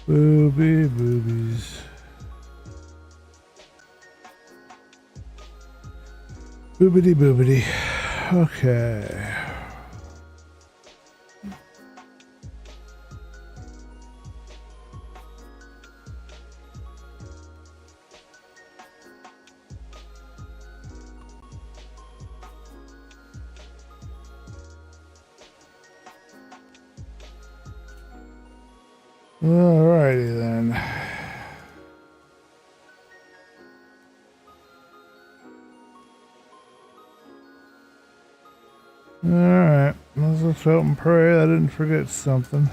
Boobies. Boobity. Okay. Alrighty then. Alright, let's hope and pray I didn't forget something.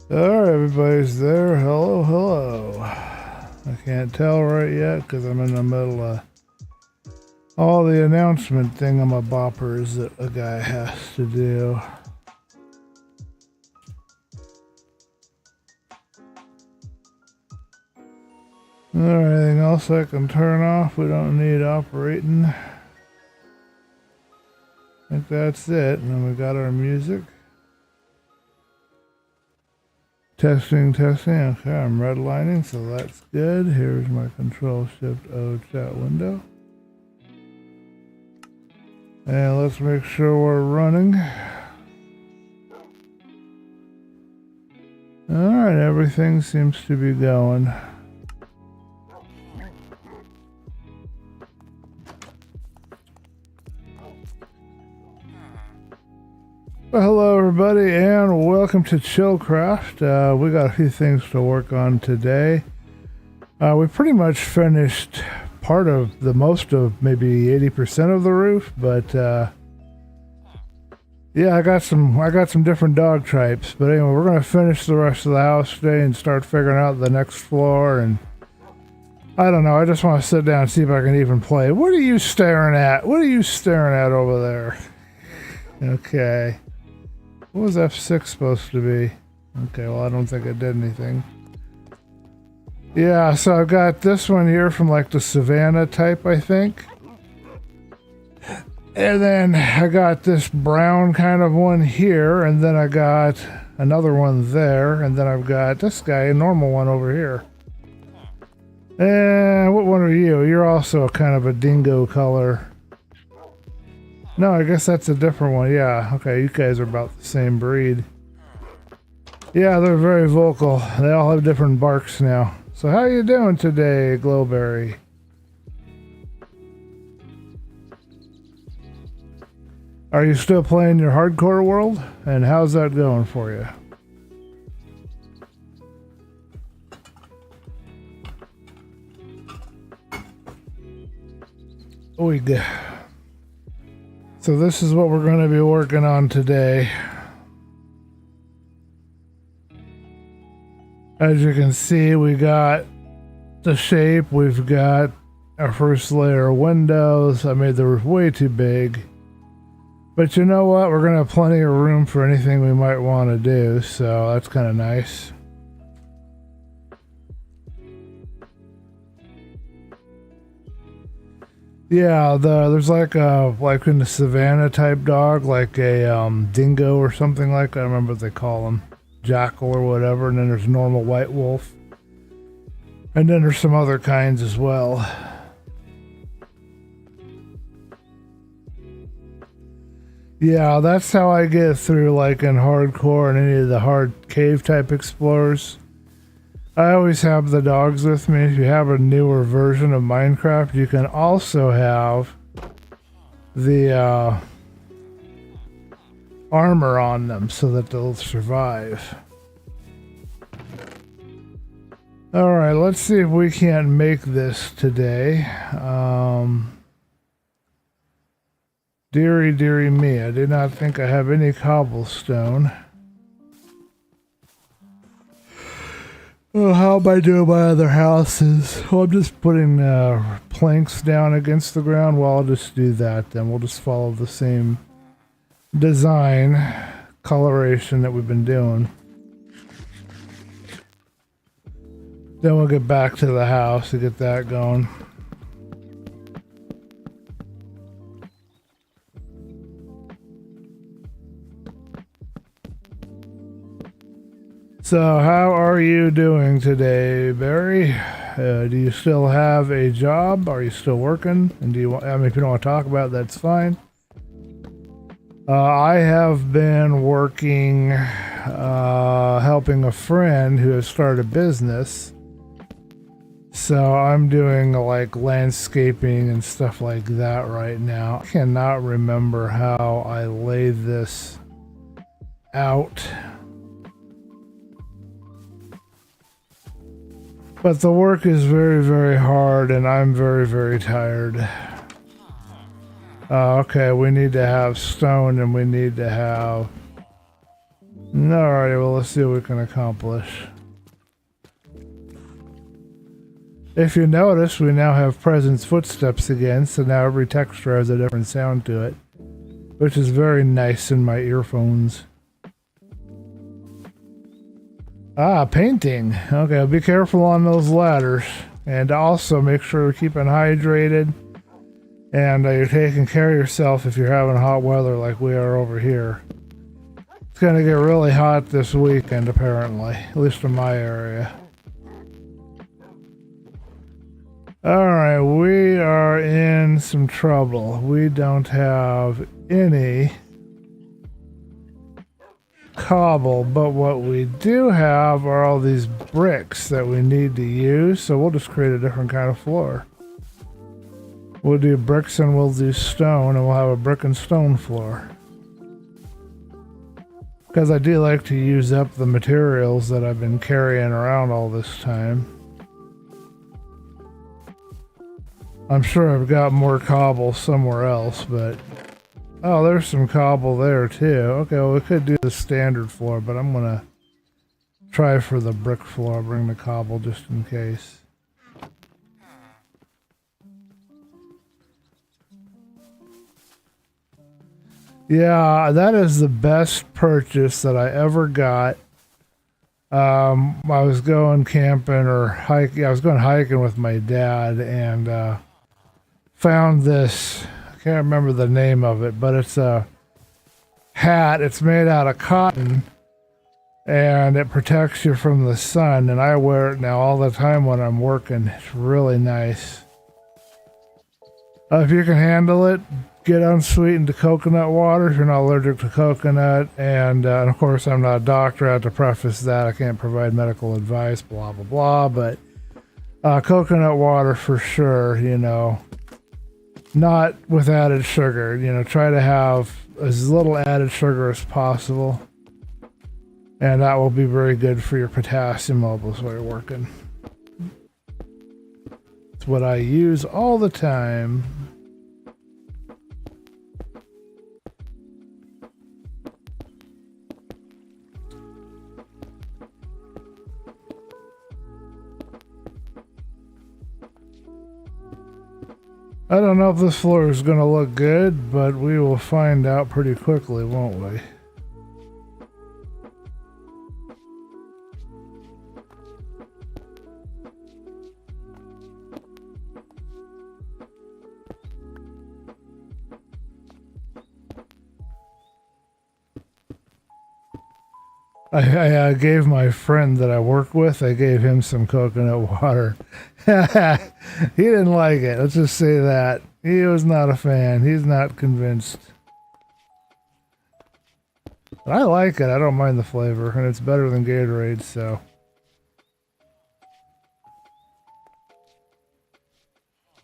Alright, everybody's there. Hello. I can't tell right yet because I'm in the middle of all the announcement thingamaboppers that a guy has to do. Anything else I can turn off? We don't need operating. I think that's it. And then we got our music. Testing. Okay, I'm redlining, so that's good. Here's my Control-Shift-O chat window. And let's make sure we're running. Alright, everything seems to be going. Well, hello everybody and welcome to ChillCraft. We got a few things to work on today. We pretty much finished part of most of maybe 80% of the roof, but yeah, I got some different dog types. But anyway, we're gonna finish the rest of the house today and start figuring out the next floor. And I don't know, I just want to sit down and see if I can even play. What are you staring at? What are you staring at over there? Okay. What was F6 supposed to be? Okay, well, I don't think it did anything. Yeah, so I've got this one here from like the Savannah type, I think. And then I got this brown kind of one here, and then I got another one there, and then I've got this guy, a normal one over here. And what one are you? You're also kind of a dingo color. No, I guess that's a different one. Yeah, okay, you guys are about the same breed. Yeah, they're very vocal. They all have different barks now. So how you doing today, Glowberry? Are you still playing your hardcore world? And how's that going for you? Oig. So this is what we're going to be working on today. As you can see, we got the shape, we've got our first layer of windows. I made the roof way too big. But you know what? We're going to have plenty of room for anything we might want to do, so that's kind of nice. Yeah, there's like in the Savannah type dog, like a dingo or something like that. I don't remember what they call them, jackal or whatever. And then there's normal white wolf, and then there's some other kinds as well. Yeah, that's how I get through, like in hardcore and any of the hard cave type explorers. I always have the dogs with me. If you have a newer version of Minecraft, you can also have the armor on them so that they'll survive. Alright, let's see if we can't make this today. Dearie me, I did not think I have any cobblestone. Oh, how am I doing my other houses? Well, I'm just putting planks down against the ground. Well, I'll just do that then. We'll just follow the same design coloration that we've been doing. Then we'll get back to the house to get that going. So, how are you doing today, Barry? Do you still have a job? Are you still working? And do you want, I mean, if you don't want to talk about it, that's fine. I have been working, helping a friend who has started a business. So I'm doing like landscaping and stuff like that right now. I cannot remember how I laid this out. But the work is very, very hard and I'm very, very tired. Okay, we need to have stone and we need to have... Alrighty, well, let's see what we can accomplish. If you notice, we now have Presence footsteps again, so now every texture has a different sound to it, which is very nice in my earphones. Ah, painting. Okay, be careful on those ladders. And also make sure you're keeping hydrated. And you're taking care of yourself if you're having hot weather like we are over here. It's going to get really hot this weekend, apparently. At least in my area. Alright, we are in some trouble. We don't have any cobble, but what we do have are all these bricks that we need to use, so we'll just create a different kind of floor. We'll do bricks and we'll do stone, and we'll have a brick and stone floor. Because I do like to use up the materials that I've been carrying around all this time. I'm sure I've got more cobble somewhere else, but... Oh, there's some cobble there too. Okay, well, we could do the standard floor, but I'm gonna try for the brick floor. Bring the cobble just in case. Yeah, that is the best purchase that I ever got. I was going camping or hiking. I was going hiking with my dad and found this. I can't remember the name of it, but it's a hat. It's made out of cotton and it protects you from the sun. And I wear it now all the time when I'm working. It's really nice. If you can handle it, get unsweetened coconut water if you're not allergic to coconut. And of course, I'm not a doctor. I have to preface that. I can't provide medical advice, blah, blah, blah. But coconut water for sure, you know. Not with added sugar. You know, try to have as little added sugar as possible. And that will be very good for your potassium levels while you're working. It's what I use all the time. I don't know if this floor is going to look good, but we will find out pretty quickly, won't we? I gave my friend that I work with, I gave him some coconut water. He didn't like it. Let's just say that. He was not a fan. He's not convinced. But I like it. I don't mind the flavor. And it's better than Gatorade, so.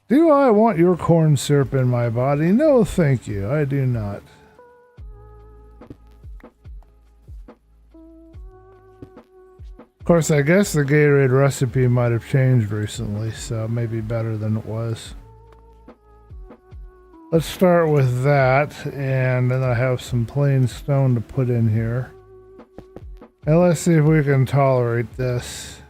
Do I want your corn syrup in my body? No, thank you. I do not. Of course, I guess the Gatorade recipe might have changed recently, so it may be better than it was. Let's start with that, and then I have some plain stone to put in here. And let's see if we can tolerate this.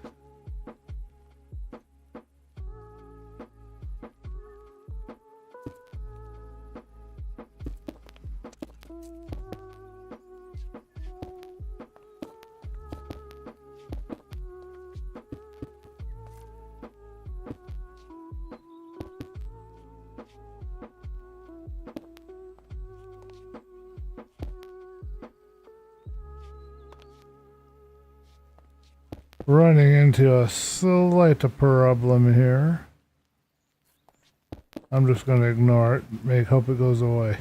running into a slight problem here. I'm just going to ignore it, hope it goes away.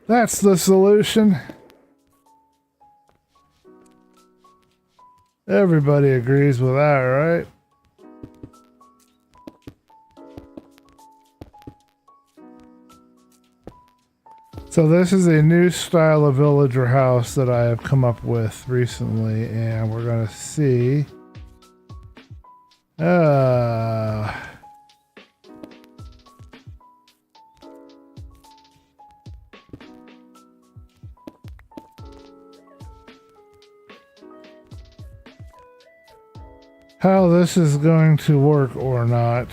That's the solution. Everybody agrees with that, right? So this is a new style of villager house that I have come up with recently, and we're going to see how this is going to work or not.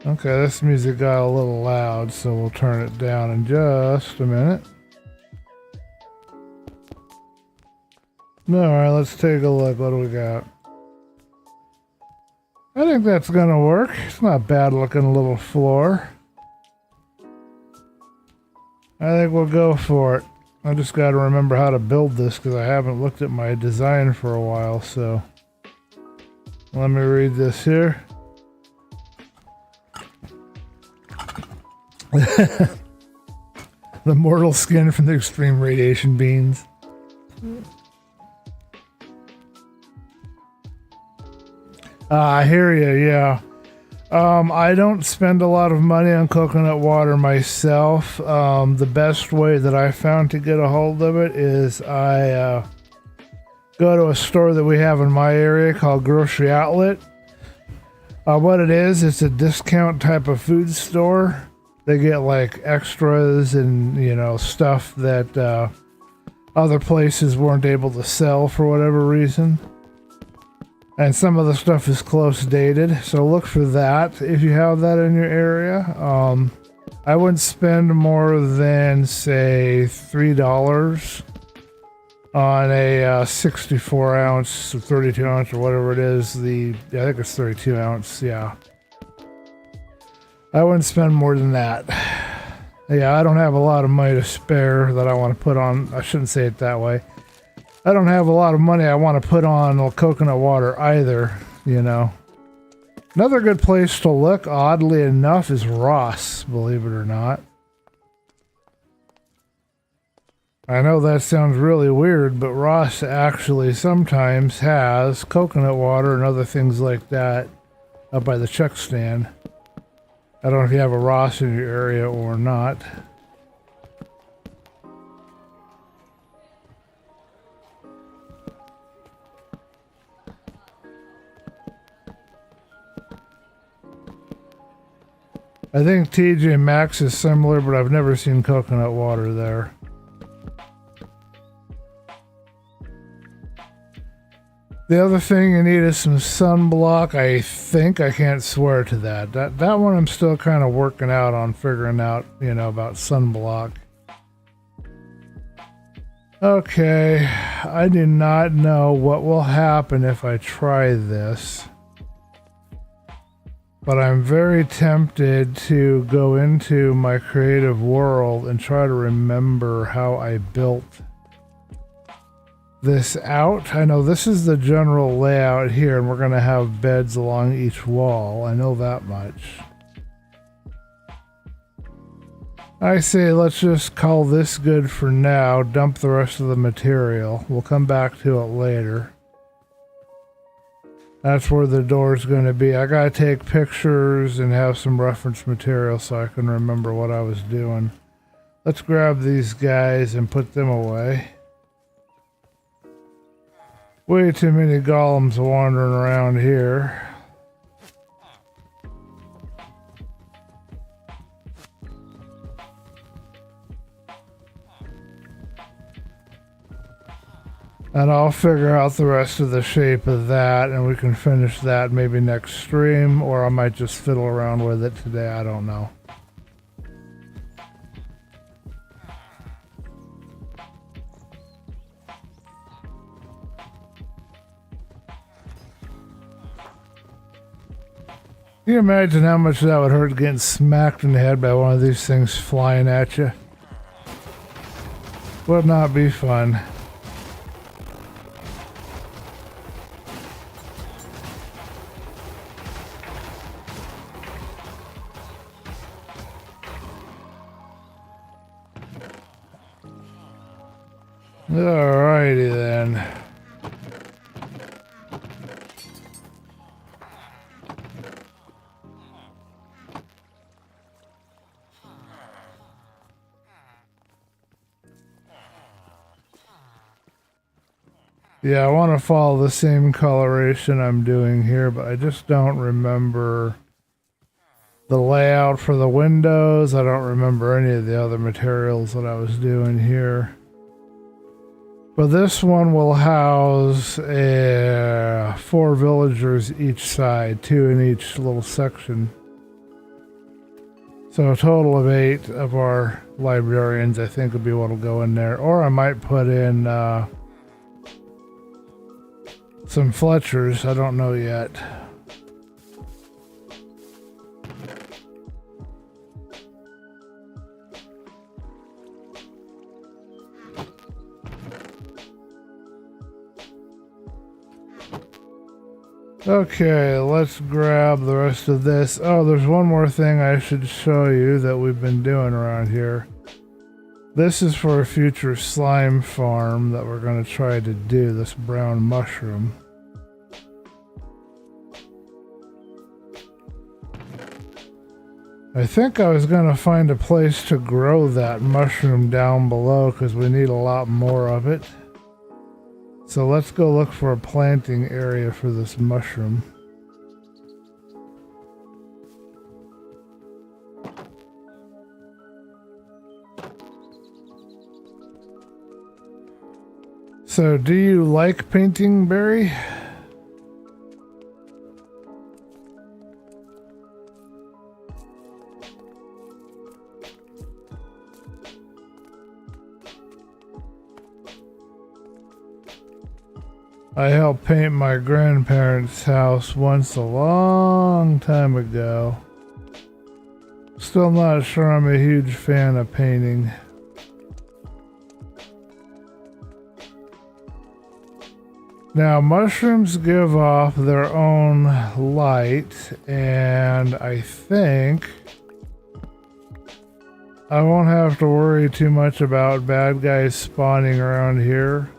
Okay, this music got a little loud, so we'll turn it down in just a minute. Alright, let's take a look. What do we got? I think that's gonna work. It's not bad looking little floor. I think we'll go for it. I just gotta remember how to build this because I haven't looked at my design for a while, so let me read this here. The mortal skin from the extreme radiation beams. I hear you, yeah. I don't spend a lot of money on coconut water myself. The best way that I found to get a hold of it is I go to a store that we have in my area called Grocery Outlet. What it is, it's a discount type of food store. They get like extras and, you know, stuff that other places weren't able to sell for whatever reason. And some of the stuff is close dated, so look for that if you have that in your area. I wouldn't spend more than, say, $3 on a 64 ounce or 32 ounce or whatever it is. I think it's 32 ounce, yeah. I wouldn't spend more than that. Yeah, I don't have a lot of money to spare that I want to put on. I shouldn't say it that way. I don't have a lot of money I want to put on coconut water either, you know. Another good place to look, oddly enough, is Ross, believe it or not. I know that sounds really weird, but Ross actually sometimes has coconut water and other things like that up by the check stand. I don't know if you have a Ross in your area or not. I think TJ Maxx is similar, but I've never seen coconut water there. The other thing you need is some sunblock. I think, I can't swear to that. That one I'm still kind of working out on figuring out, you know, about sunblock. Okay, I do not know what will happen if I try this. But I'm very tempted to go into my creative world and try to remember how I built this out. I know this is the general layout here, and we're going to have beds along each wall. I know that much. I say let's just call this good for now, dump the rest of the material. We'll come back to it later. That's where the door's going to be. I got to take pictures and have some reference material so I can remember what I was doing. Let's grab these guys and put them away. Way too many golems wandering around here. And I'll figure out the rest of the shape of that, and we can finish that maybe next stream, or I might just fiddle around with it today. I don't know. Can you imagine how much that would hurt getting smacked in the head by one of these things flying at you? Would not be fun. Alrighty then. Yeah, I want to follow the same coloration I'm doing here, but I just don't remember the layout for the windows. I don't remember any of the other materials that I was doing here. But this one will house 4 villagers each side, 2 in each little section. So a total of 8 of our librarians, I think, would be what will go in there. Or I might put in some Fletchers, I don't know yet. Okay, let's grab the rest of this. Oh, there's one more thing I should show you that we've been doing around here. This is for a future slime farm that we're going to try to do, this brown mushroom. I think I was going to find a place to grow that mushroom down below because we need a lot more of it. So let's go look for a planting area for this mushroom. So, do you like painting, Barry? I helped paint my grandparents' house once a long time ago. Still not sure I'm a huge fan of painting. Now, mushrooms give off their own light, and I think I won't have to worry too much about bad guys spawning around here.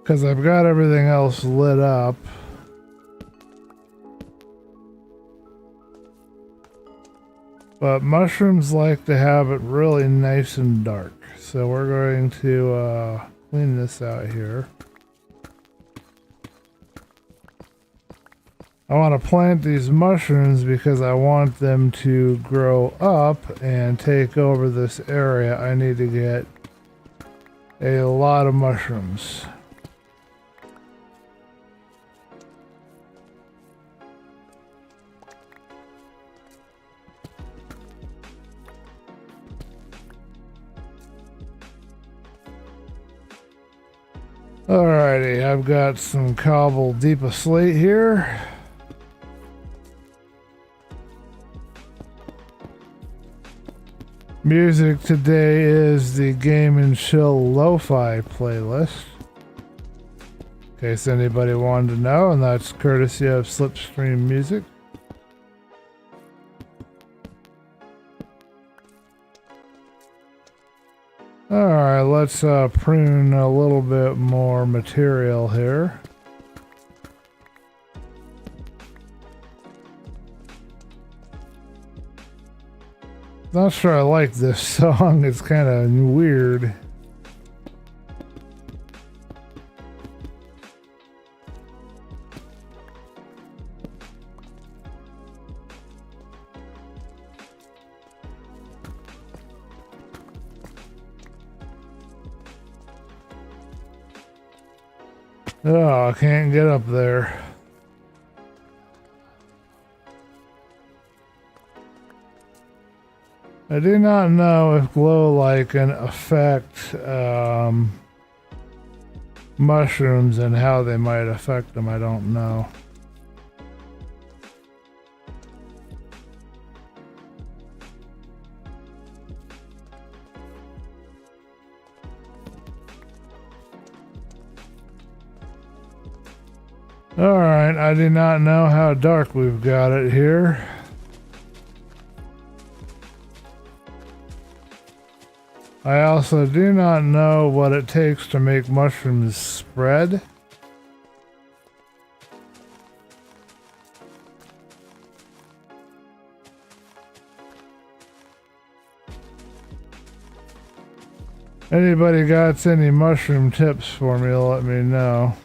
Because I've got everything else lit up. But mushrooms like to have it really nice and dark. So we're going to clean this out here. I want to plant these mushrooms because I want them to grow up and take over this area. I need to get a lot of mushrooms. Alrighty, I've got some cobble deep of slate here. Music today is the Game and Chill Lo-Fi playlist, in case anybody wanted to know, and that's courtesy of Slipstream Music. Alright, let's prune a little bit more material here. Not sure I like this song, it's kind of weird. Oh, I can't get up there. I do not know if glow light can affect mushrooms and how they might affect them. I don't know. Alright, I do not know how dark we've got it here. I also do not know what it takes to make mushrooms spread. Anybody got any mushroom tips for me, let me know.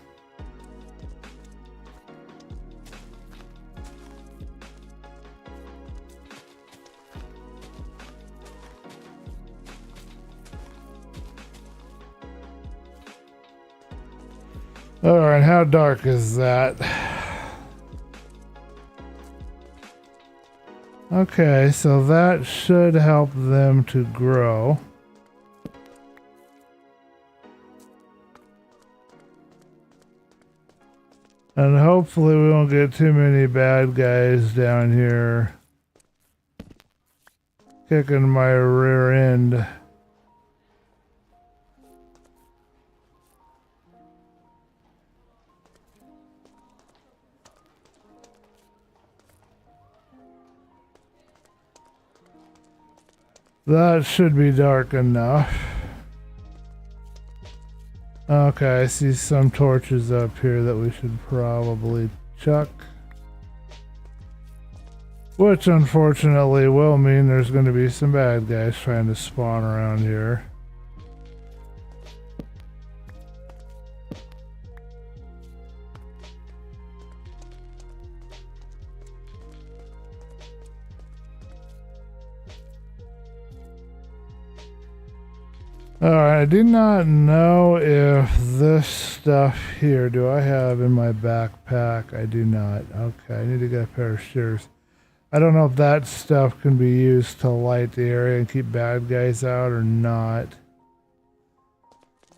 Alright, how dark is that? Okay, so that should help them to grow. And hopefully we won't get too many bad guys down here kicking my rear end. That should be dark enough. Okay, I see some torches up here that we should probably chuck. Which unfortunately will mean there's going to be some bad guys trying to spawn around here. Alright, I do not know if this stuff here, do I have in my backpack? I do not. Okay, I need to get a pair of shears. I don't know if that stuff can be used to light the area and keep bad guys out or not.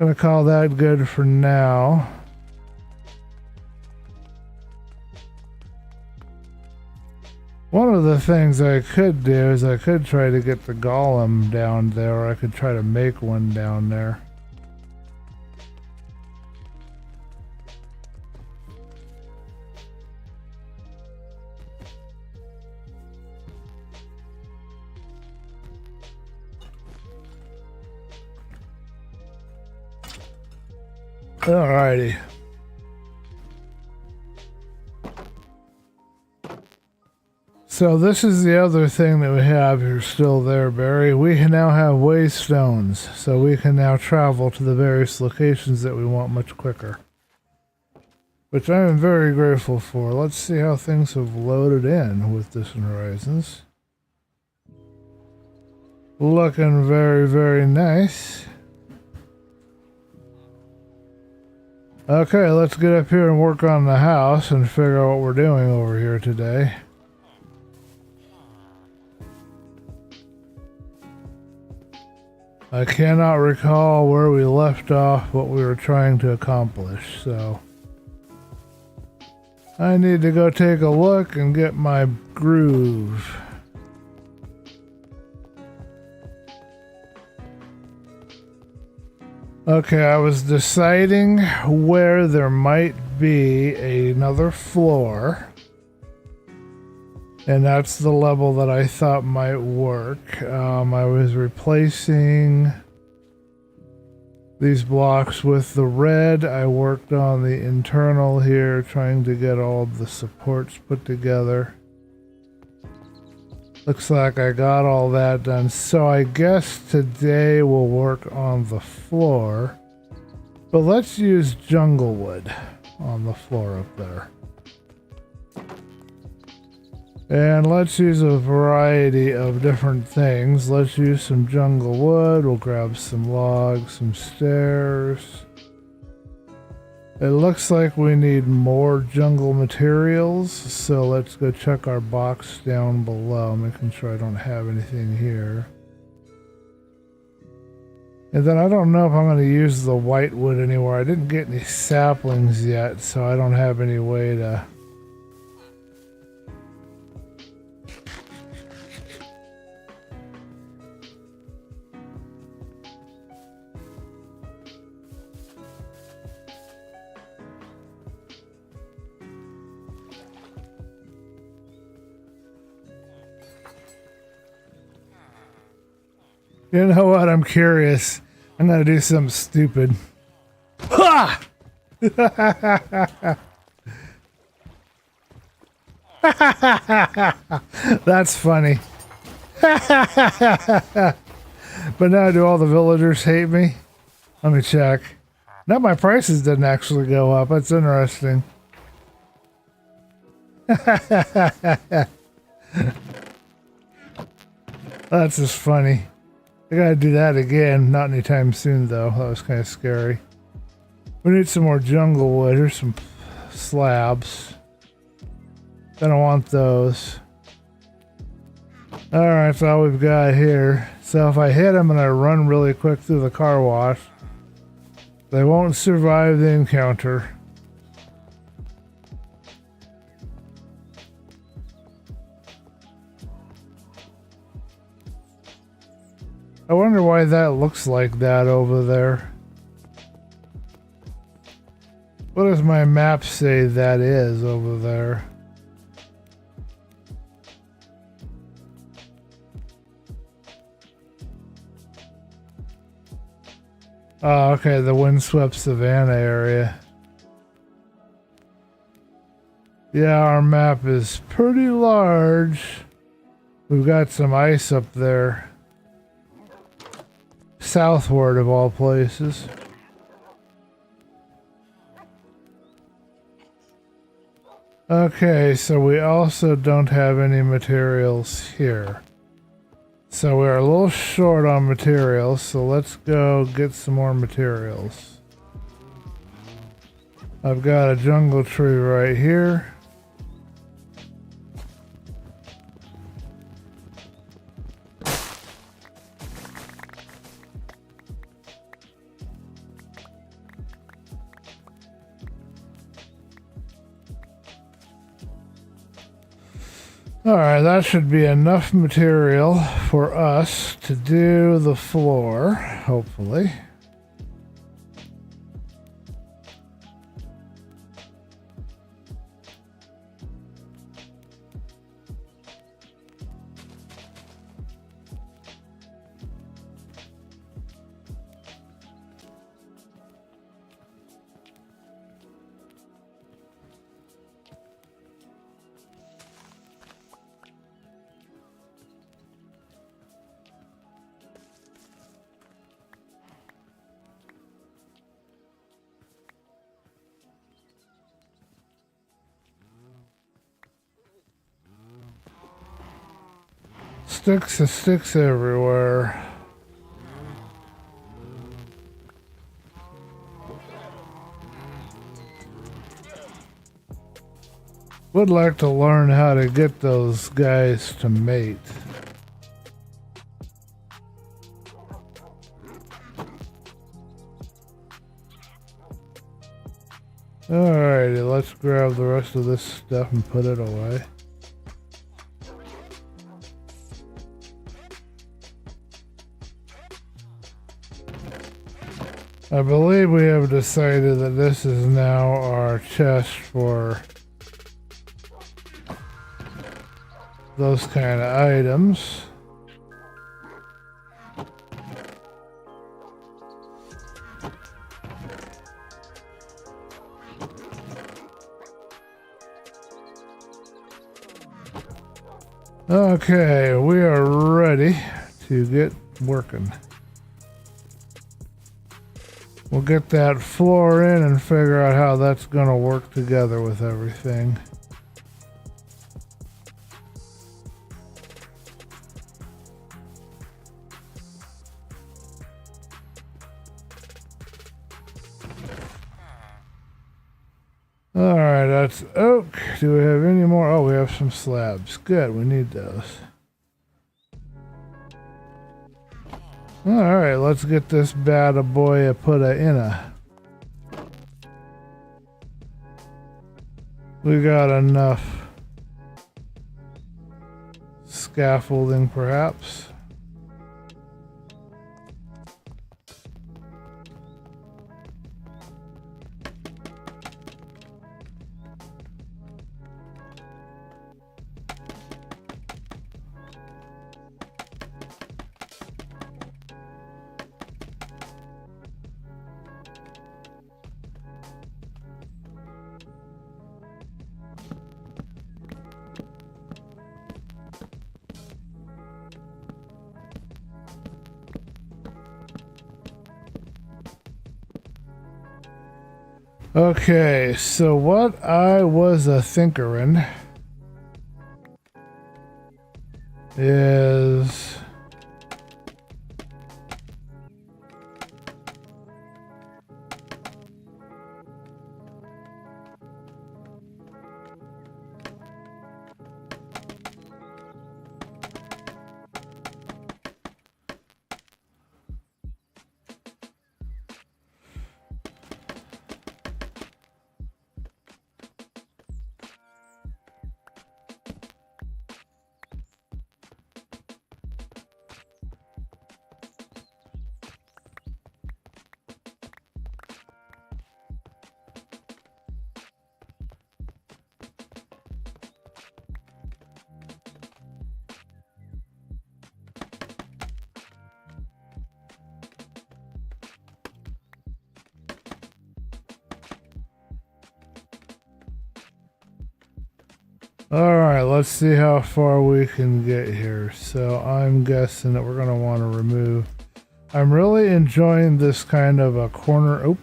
I'm gonna call that good for now. One of the things I could do is I could try to get the golem down there, or I could try to make one down there. Alrighty. So this is the other thing that we have here still there, Barry. We now have waystones, so we can now travel to the various locations that we want much quicker. Which I am very grateful for. Let's see how things have loaded in with Distant Horizons. Looking very, very nice. Okay, let's get up here and work on the house and figure out what we're doing over here today. I cannot recall where we left off what we were trying to accomplish, so I need to go take a look and get my groove. Okay, I was deciding where there might be another floor. And that's the level that I thought might work. I was replacing these blocks with the red. I worked on the internal here, trying to get all of the supports put together. Looks like I got all that done. So I guess today we'll work on the floor. But let's use jungle wood on the floor up there. And let's use a variety of different things. Let's use some jungle wood. We'll grab some logs, some stairs. It looks like we need more jungle materials. So let's go check our box down below, making sure I don't have anything here. And then I don't know if I'm going to use the white wood anywhere. I didn't get any saplings yet, so I don't have any way to... You know what? I'm curious. I'm gonna do something stupid. Ha! That's funny. But now do all the villagers hate me? Let me check. Now my prices didn't actually go up. That's interesting. That's just funny. I gotta do that again. Not anytime soon though. That was kind of scary. We need some more jungle wood. Here's some slabs. Don't want those. Alright, that's all we've got here. So if I hit them and I run really quick through the car wash, they won't survive the encounter. I wonder why that looks like that over there. What does my map say that is over there? Oh, okay, the windswept savanna area. Yeah, our map is pretty large. We've got some ice up there. Southward of all places. Okay, so we also don't have any materials here. So we're a little short on materials, so let's go get some more materials. I've got a jungle tree right here. Alright, that should be enough material for us to do the floor, hopefully. Sticks and sticks everywhere. Would like to learn how to get those guys to mate. Alrighty, let's grab the rest of this stuff and put it away. I believe we have decided that this is now our chest for those kind of items. Okay, we are ready to get working. We'll get that floor in and figure out how that's going to work together with everything. Alright, that's oak. Do we have any more? Oh, we have some slabs. Good, we need those. Alright, let's get this bad boy put in a. We got enough scaffolding, perhaps. Okay, so what I was a thinkerin' is alright, let's see how far we can get here. So I'm guessing that we're going to want to remove. I'm really enjoying this kind of a corner to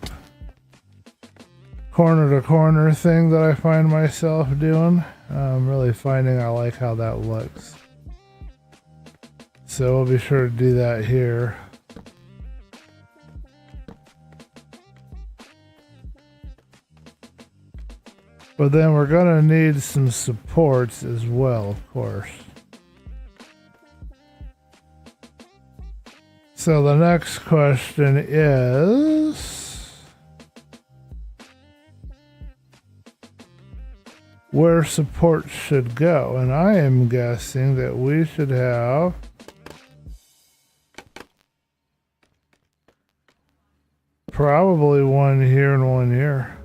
corner thing that I find myself doing. I'm really finding I like how that looks. So we'll be sure to do that here. But then we're gonna need some supports as well, of course. So the next question is, where support should go? And I am guessing that we should have probably one here and one here.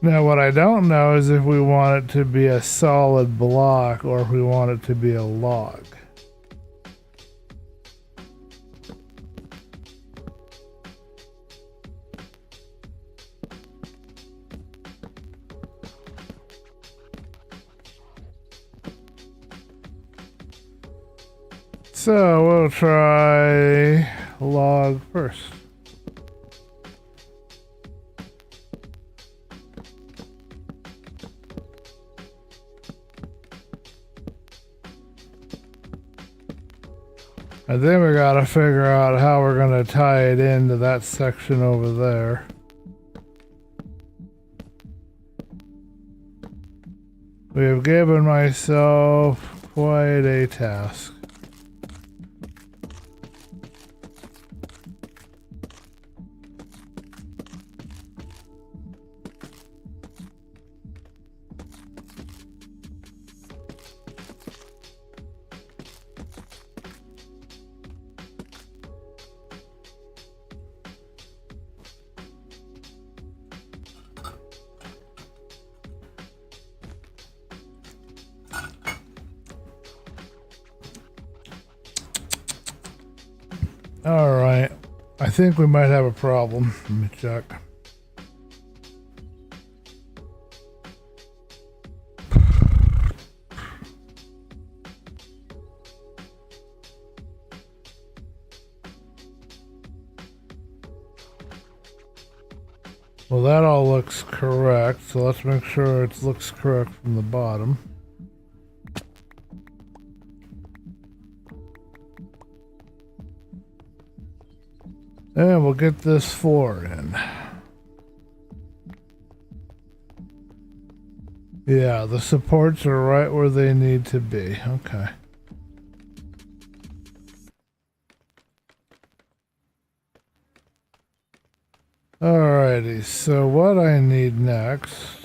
Now what I don't know is if we want it to be a solid block or if we want it to be a log. So we'll try log first. And then we gotta figure out how we're gonna tie it into that section over there. We have given myself quite a task. All right, I think we might have a problem. Let me check. Well, that all looks correct, so let's make sure it looks correct from the bottom. And we'll get this floor in. Yeah, the supports are right where they need to be. Okay. Alrighty, so what I need next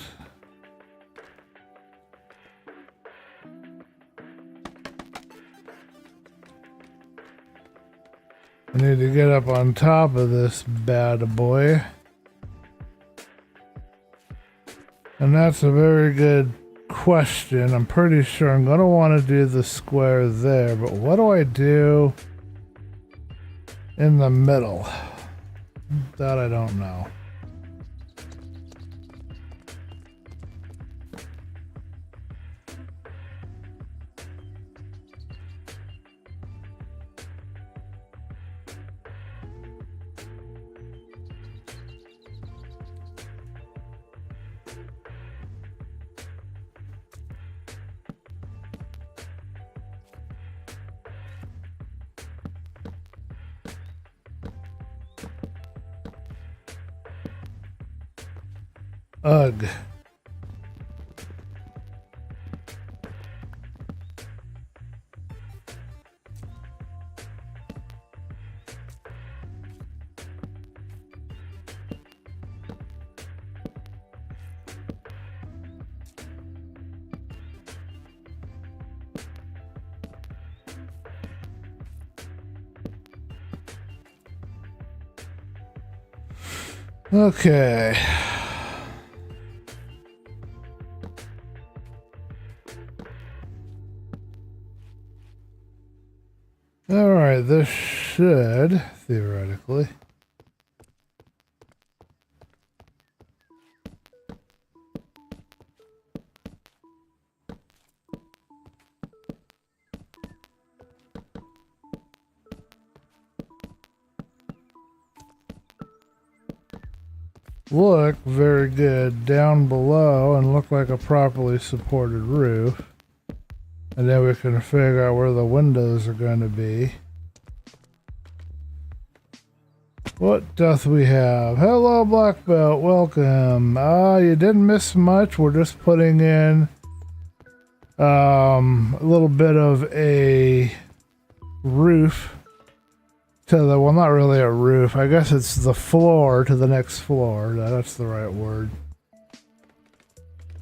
I need to get up on top of this bad boy. And that's a very good question. I'm pretty sure I'm going to want to do the square there, but what do I do in the middle? That I don't know. Ugh. Okay. All right, this should theoretically look very good down below and look like a properly supported roof. And then we can figure out where the windows are going to be. What doth we have? Hello, Black Belt. Welcome. You didn't miss much. We're just putting in a little bit of a roof to the, well, not really a roof. I guess it's the floor to the next floor. That's the right word.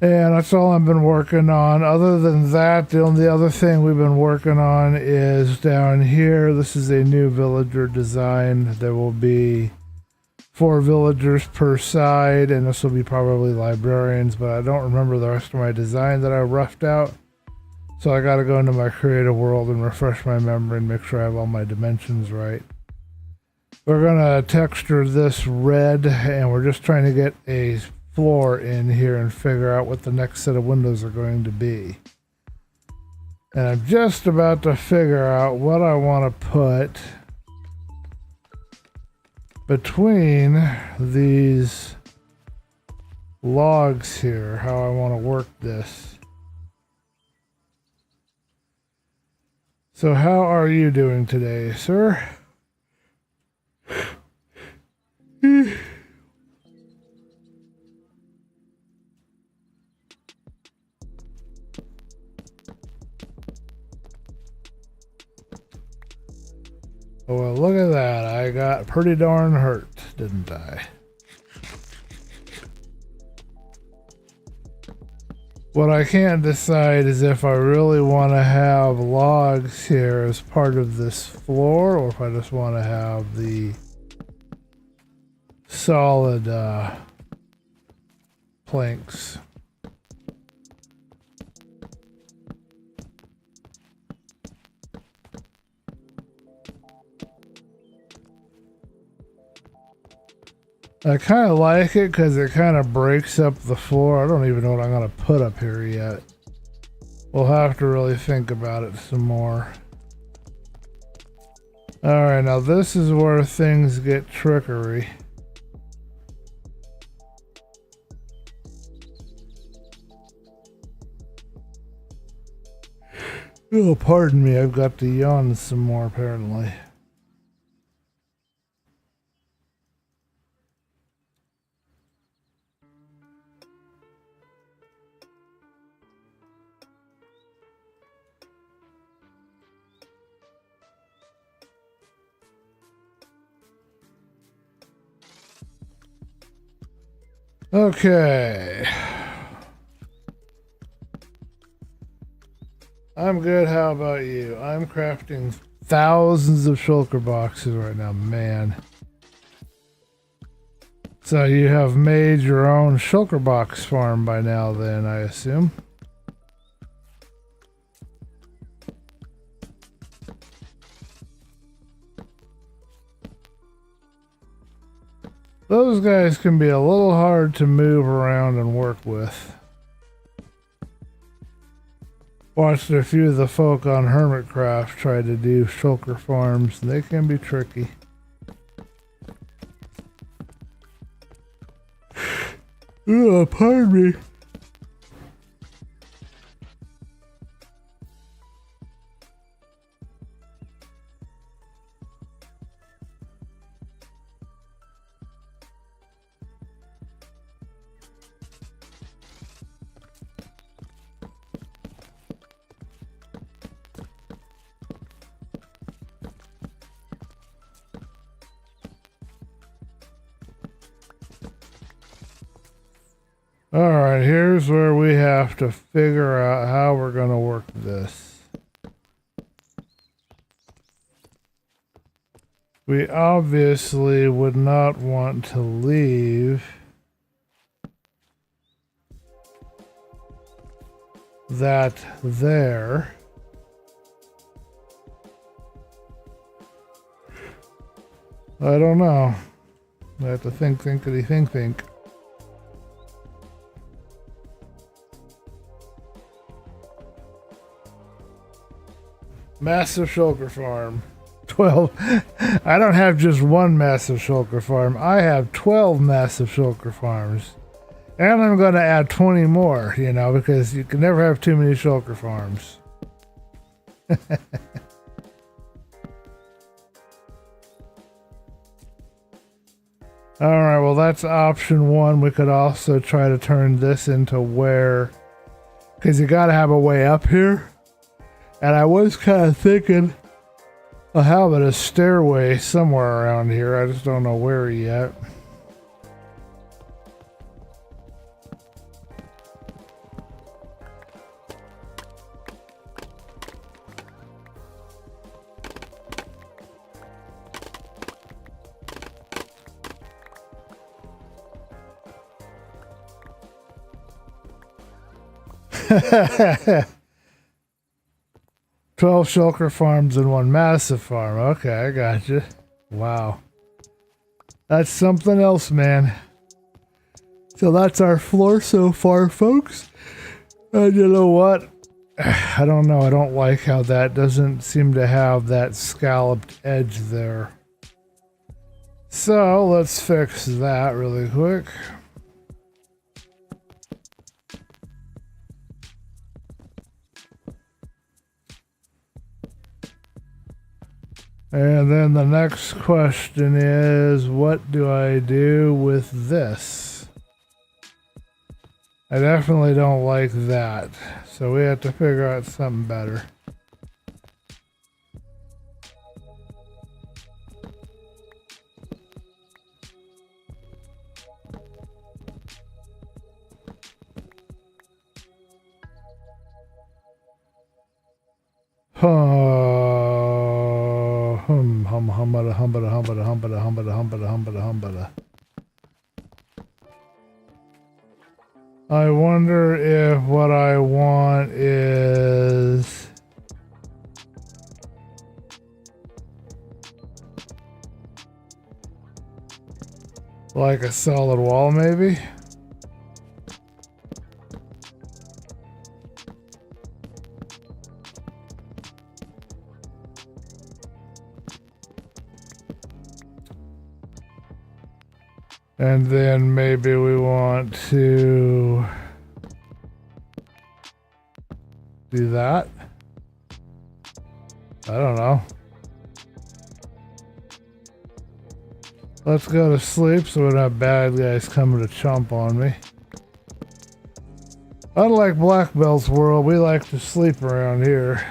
And that's all I've been working on. Other than that, the only other thing we've been working on is down here. This is a new villager design. There will be 4 villagers per side, and this will be probably librarians, but I don't remember the rest of my design that I roughed out. So I got to go into my creative world and refresh my memory and make sure I have all my dimensions right. We're going to texture this red, and we're just trying to get a floor in here and figure out what the next set of windows are going to be. And I'm just about to figure out what I want to put between these logs here, how I want to work this. So how are you doing today, sir? Oh, well, look at that. I got pretty darn hurt, didn't I? What I can't decide is if I really want to have logs here as part of this floor, or if I just want to have the solid planks. I kind of like it because it kind of breaks up the floor. I don't even know what I'm going to put up here yet. We'll have to really think about it some more. Alright, now this is where things get trickery. Oh, pardon me, I've got to yawn some more apparently. Okay. I'm good. How about you? I'm crafting thousands of shulker boxes right now, man. So you have made your own shulker box farm by now then, I assume? Those guys can be a little hard to move around and work with. Watched a few of the folk on Hermitcraft try to do shulker farms, and they can be tricky. Oh, pardon me. All right, here's where we have to figure out how we're going to work this. We obviously would not want to leave that there. I don't know. I have to think. Massive shulker farm. 12. I don't have just one massive shulker farm. I have 12 massive shulker farms. And I'm going to add 20 more, you know, because you can never have too many shulker farms. Alright, well that's option one. We could also try to turn this into where... Because you got to have a way up here. And I was kind of thinking of having a stairway somewhere around here. I just don't know where yet. Twelve shulker farms and one massive farm. Okay, I got you. Wow. That's something else, man. So that's our floor so far, folks. And you know what? I don't know. I don't like how that doesn't seem to have that scalloped edge there. So let's fix that really quick. And then the next question is, what do I do with this? I definitely don't like that. So we have to figure out something better. I wonder if what I want is like a solid wall, maybe? And then maybe we want to do that. I don't know. Let's go to sleep so we don't have bad guys coming to chomp on me. Unlike Black Belt's world, we like to sleep around here.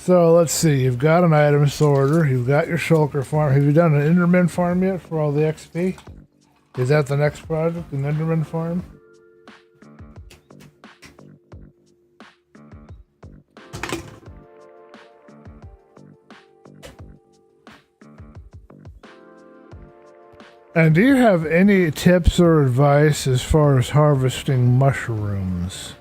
So let's see, you've got an item sorter, you've got your shulker farm. Have you done an Enderman farm yet for all the XP? Is that the next project, an Enderman farm? And do you have any tips or advice as far as harvesting mushrooms?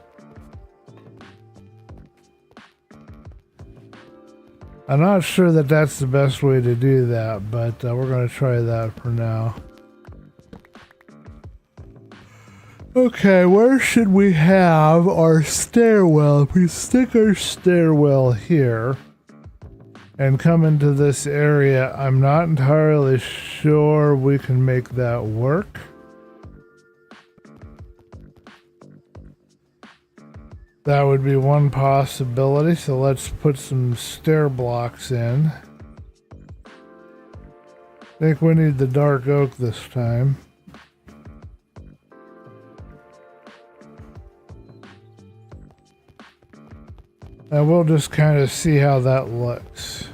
I'm not sure that that's the best way to do that, but we're going to try that for now. Okay, where should we have our stairwell? If we stick our stairwell here and come into this area, I'm not entirely sure we can make that work. That would be one possibility, so let's put some stair blocks in. I think we need the dark oak this time. And we'll just kind of see how that looks.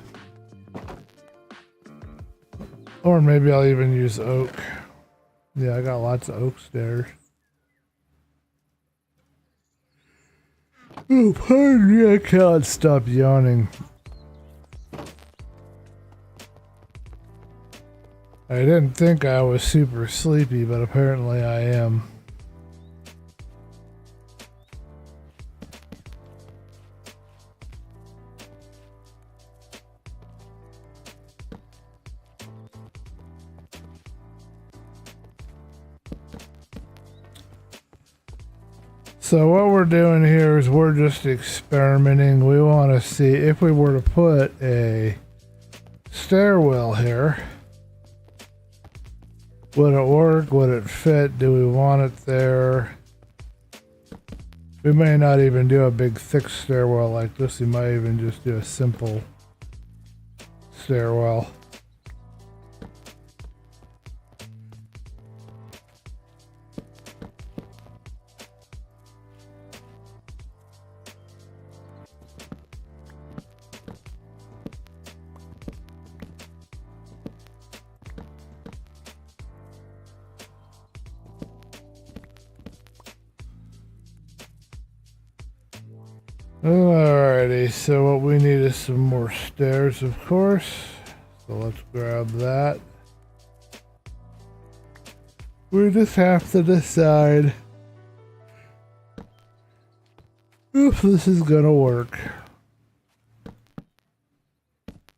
Or maybe I'll even use oak. Yeah, I got lots of oak stairs. Oh, pardon me, I can't stop yawning. I didn't think I was super sleepy, but apparently I am. So what we're doing here is we're just experimenting. We want to see if we were to put a stairwell here, would it work? Would it fit? Do we want it there? We may not even do a big thick stairwell like this. We might even just do a simple stairwell. Alrighty, so what we need is some more stairs, of course. So let's grab that. We just have to decide if this is gonna work.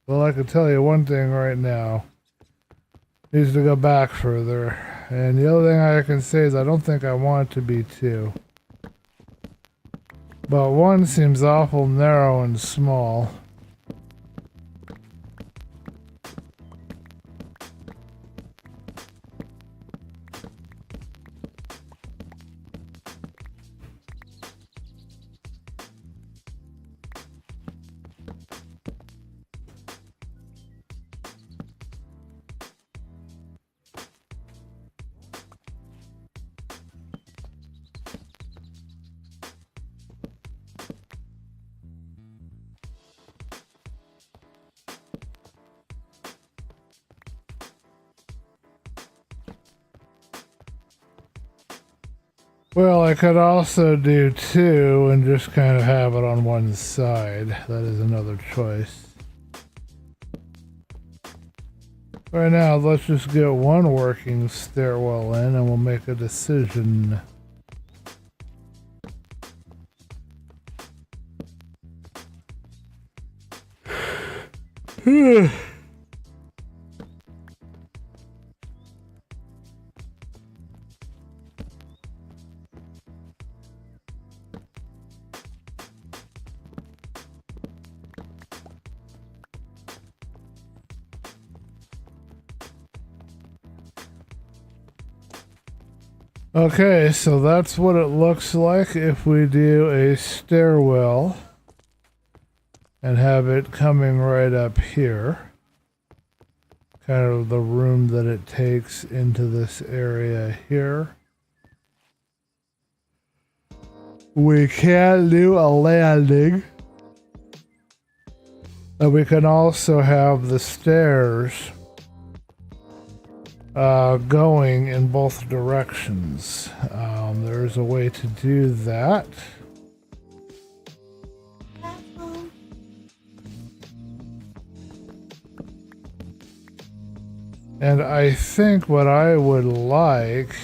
Well, I can tell you one thing right now. Needs to go back further. And the other thing I can say is I don't think I want it to be two. But one seems awful narrow and small. Well, I could also do two and just kind of have it on one side. That is another choice. Right now, let's just get one working stairwell in and we'll make a decision. Okay, so that's what it looks like if we do a stairwell and have it coming right up here. Kind of the room that it takes into this area here. We can do a landing. And we can also have the stairs going in both directions. There's a way to do that. And I think what I would like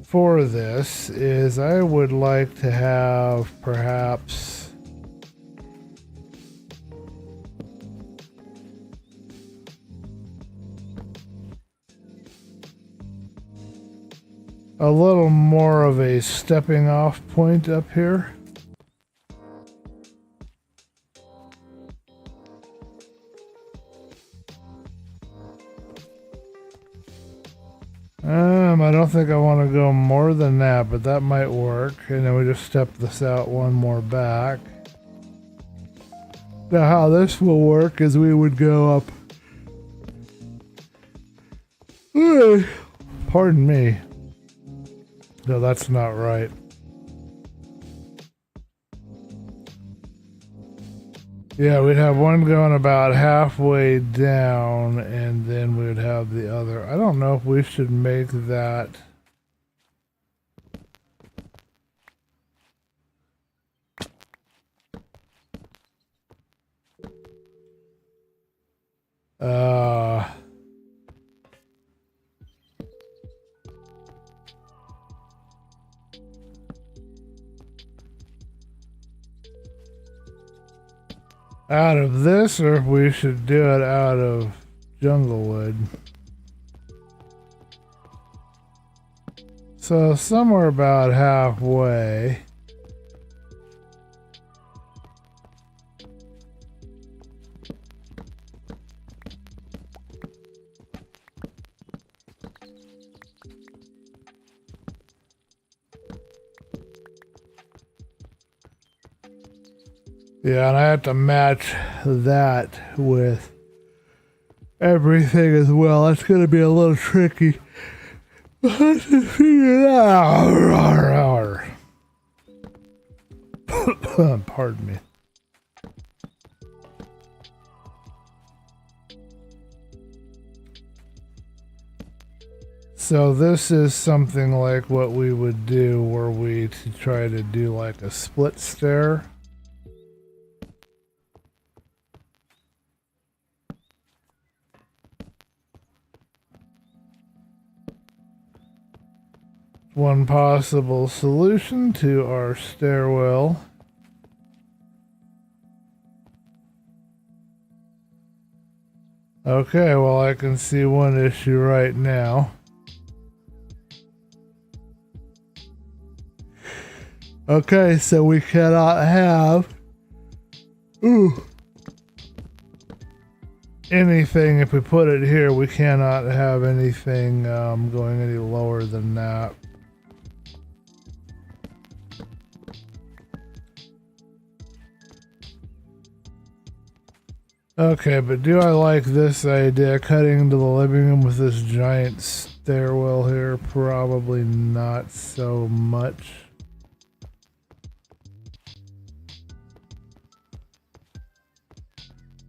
for this is I would like to have perhaps a little more of a stepping off point up here. I don't think I want to go more than that, but that might work. And then we just step this out one more back. Now how this will work is we would go up. Pardon me. No, that's not right. Yeah, we'd have one going about halfway down, and then we'd have the other. I don't know if we should make that. Out of this, or if we should do it out of Junglewood. So somewhere about halfway. Yeah, and I have to match that with everything as well. That's going to be a little tricky. Let's just figure it out. Pardon me. So this is something like what we would do were we to try to do like a split stair. One possible solution to our stairwell. Okay, well I can see one issue right now. Okay, so we cannot have anything. If we put it here, we cannot have anything going any lower than that. Okay, but do I like this idea, cutting into the living room with this giant stairwell here? Probably not so much.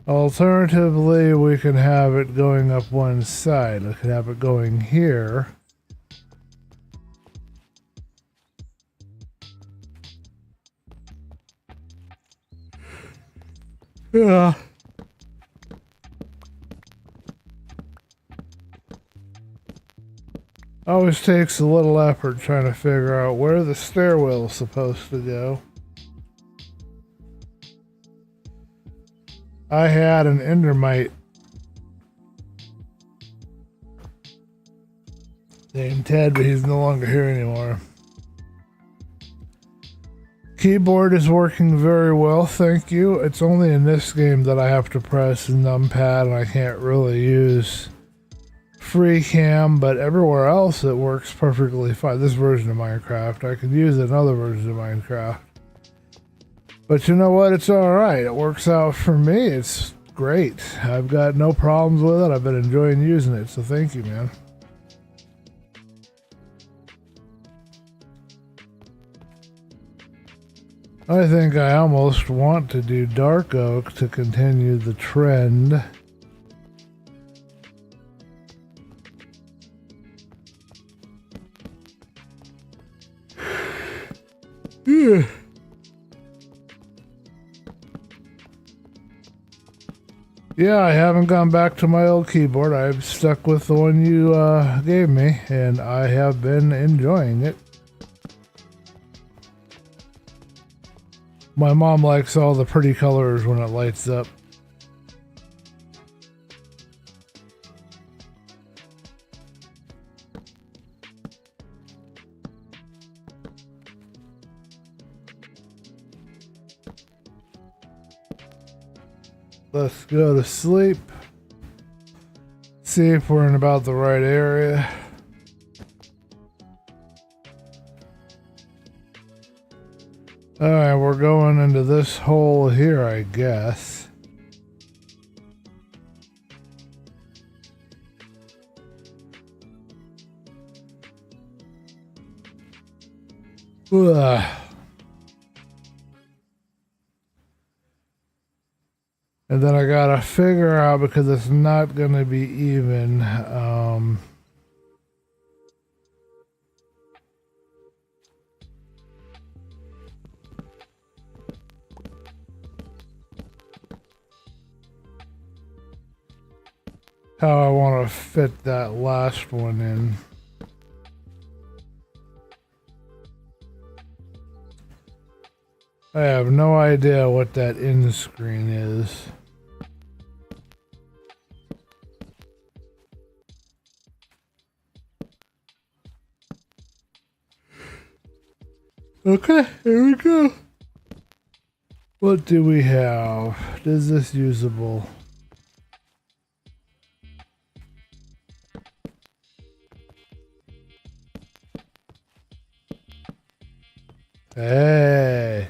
Alternatively, we can have it going up one side. We could have it going here. Yeah. Always takes a little effort trying to figure out where the stairwell is supposed to go. I had an endermite named Ted, but he's no longer here anymore. Keyboard is working very well, thank you. It's only in this game that I have to press numpad and I can't really use free cam, but everywhere else it works perfectly fine. This version of Minecraft, I could use another version of Minecraft. But you know what? It's alright. It works out for me. It's great. I've got no problems with it. I've been enjoying using it, so thank you, man. I think I almost want to do dark oak to continue the trend. Yeah. Yeah, I haven't gone back to my old keyboard. I've stuck with the one you gave me, and I have been enjoying it. My mom likes all the pretty colors when it lights up. Let's go to sleep. See if we're in about the right area. Alright, we're going into this hole here, I guess. Ugh. And then I gotta figure out, because it's not gonna be even, how I want to fit that last one in. I have no idea what that end screen is. Okay, here we go. What do we have? Is this usable? Hey.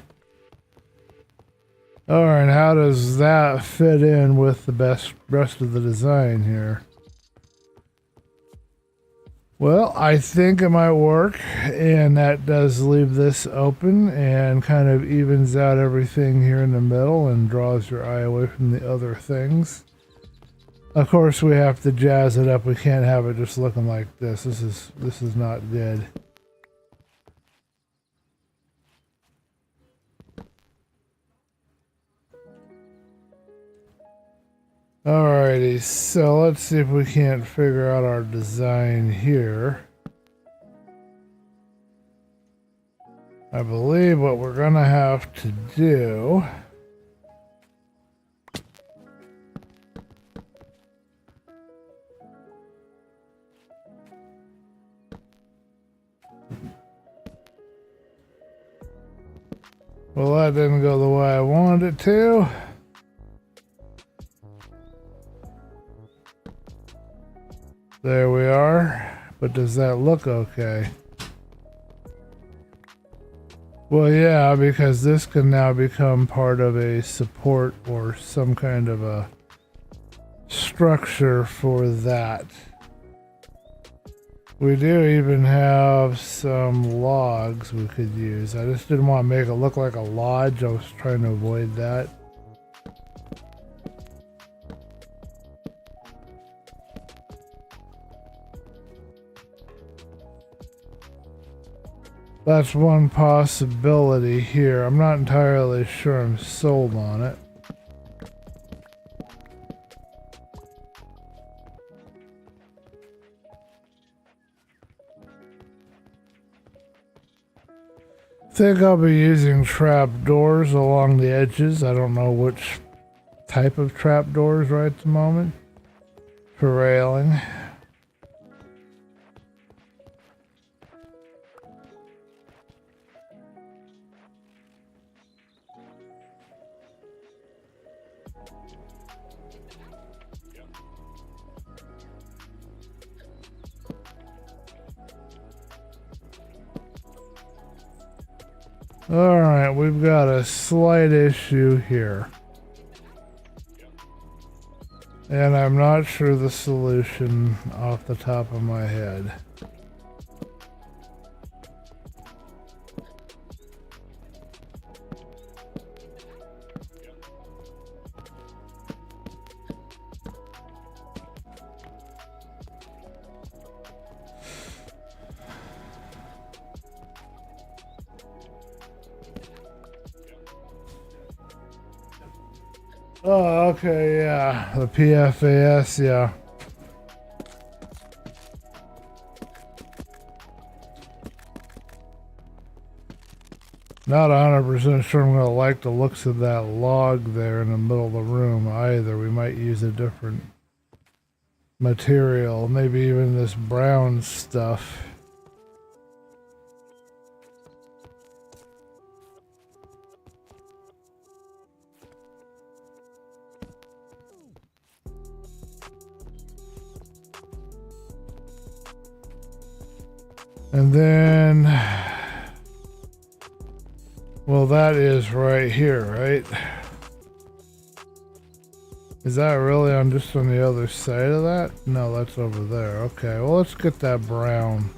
Alright, how does that fit in with the rest of the design here? Well, I think it might work, and that does leave this open and kind of evens out everything here in the middle and draws your eye away from the other things. Of course, we have to jazz it up. We can't have it just looking like this. This is not good. Alrighty, so let's see if we can't figure out our design here. I believe what we're gonna have to do well, that didn't go the way I wanted it to. There we are. But does that look okay? Well, yeah, because this can now become part of a support or some kind of a structure for that. We do even have some logs we could use. I just didn't want to make it look like a lodge. I was trying to avoid that. That's one possibility here. I'm not entirely sure I'm sold on it. I think I'll be using trap doors along the edges. I don't know which type of trap doors right at the moment for railing. Alright, we've got a slight issue here. And I'm not sure the solution off the top of my head. Oh, okay, yeah. The PFAS, yeah. Not 100% sure I'm going to like the looks of that log there in the middle of the room either. We might use a different material, maybe even this brown stuff. And then, well, that is right here, right? Is that really on just on the other side of that? No, that's over there. Okay, well, let's get that brown.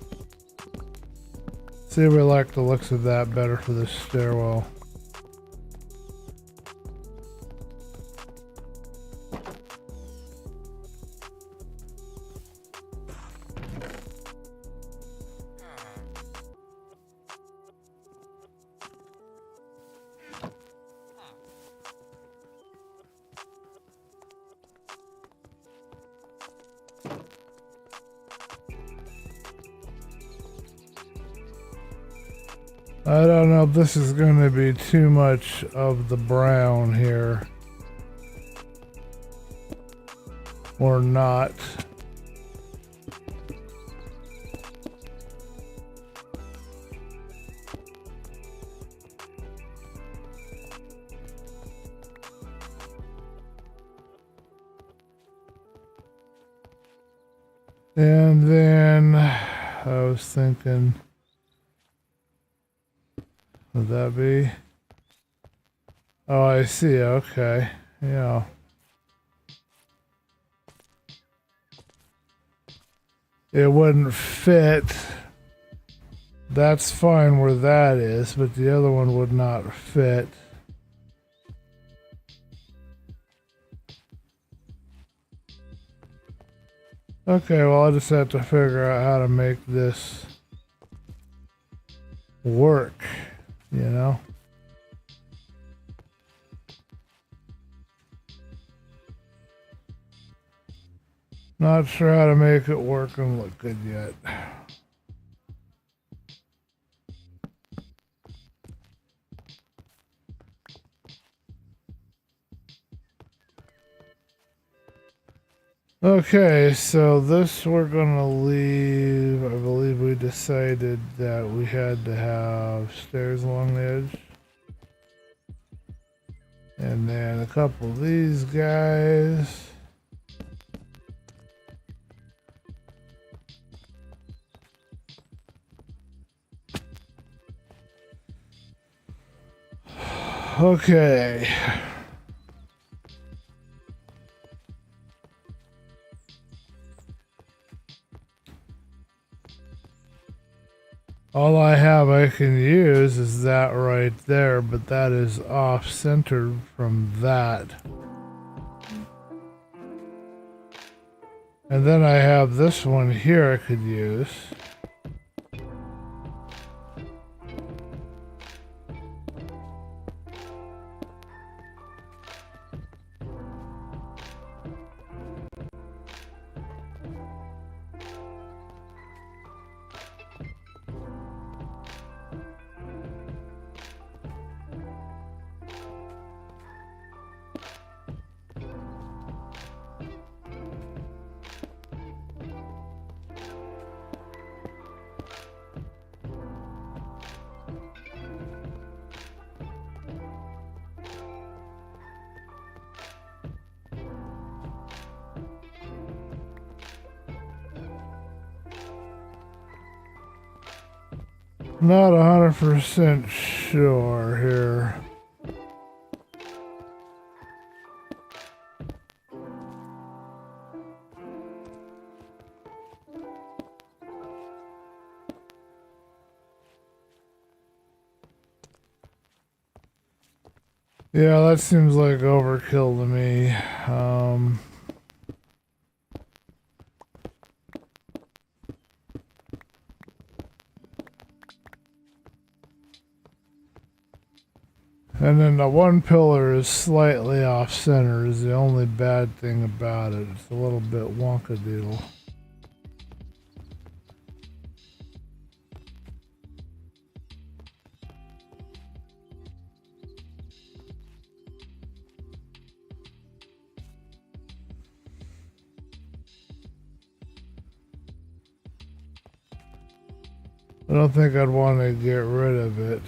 See if we like the looks of that better for this stairwell. I don't know if this is going to be too much of the brown here or not. And then I was thinking, would that be? Oh, I see. Okay. Yeah. It wouldn't fit. That's fine where that is, but the other one would not fit. Okay, well, I'll just have to figure out how to make this work, you know? Not sure how to make it work and look good yet. Okay, so this we're gonna leave. I believe we decided that we had to have stairs along the edge. And then a couple of these guys. Okay. All I have I can use is that right there, but that is off-centered from that. And then I have this one here I could use. Not 100% sure here. Yeah, that seems like overkill to me. And then the one pillar is slightly off center is the only bad thing about it. It's a little bit wonkadoodle. I don't think I'd want to get rid of it.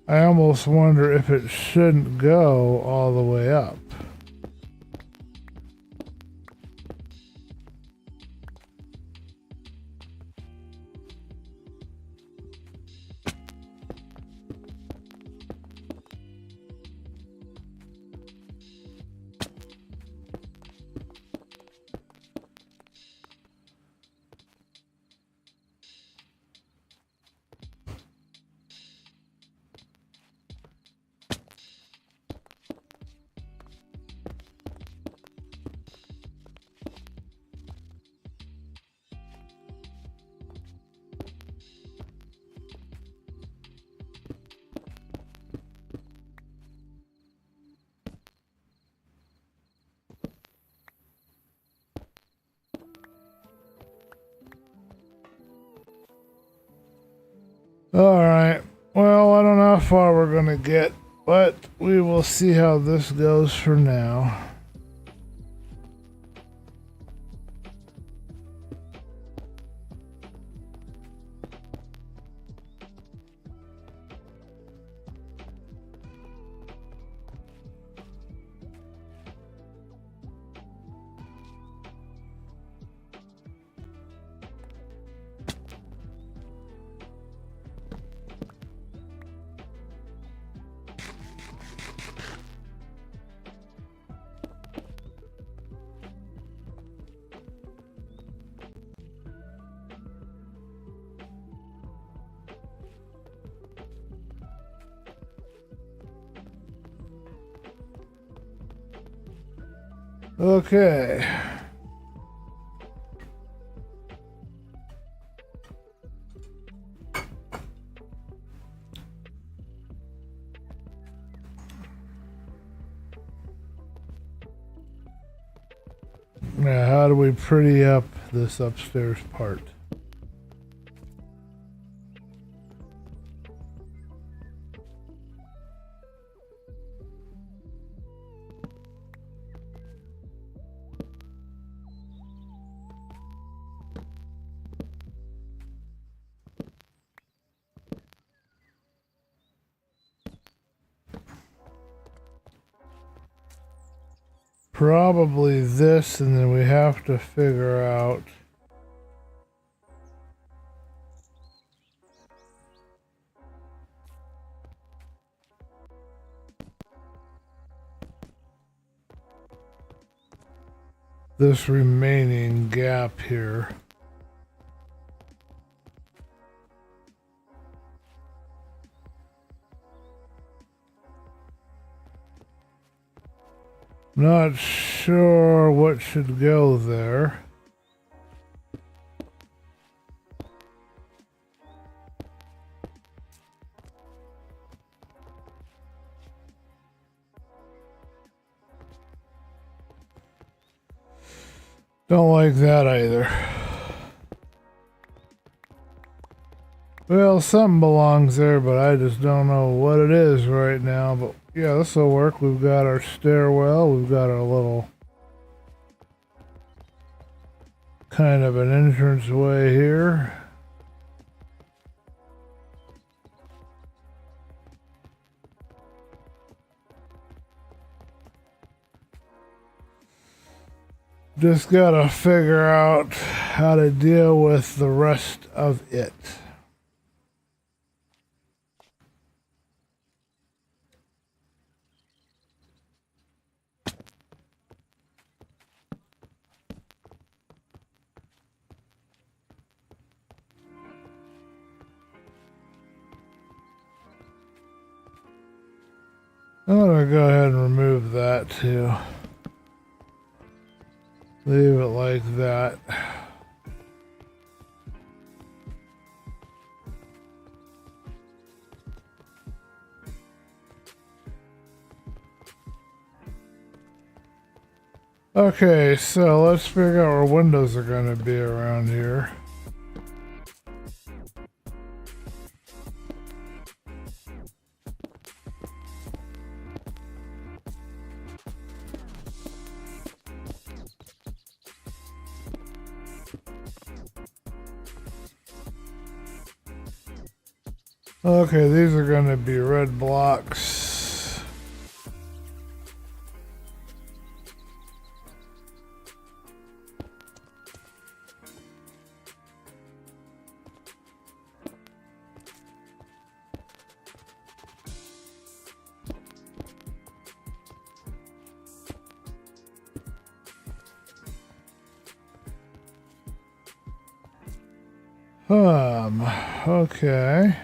I almost wonder if it shouldn't go all the way up. Alright. Well, I don't know how far we're going to get, but we will see how this goes for now. Okay. Now, how do we pretty up this upstairs part? Probably this, and then we have to figure out this remaining gap here. Not sure what should go there. Don't like that either. Well, something belongs there, but I just don't know what it is right now. But yeah, this will work. We've got our stairwell. We've got our little kind of an entrance way here. Just gotta figure out how to deal with the rest of it. I'm gonna go ahead and remove that too. Leave it like that. Okay, so let's figure out where windows are gonna be around here. Okay, these are going to be red blocks. Okay.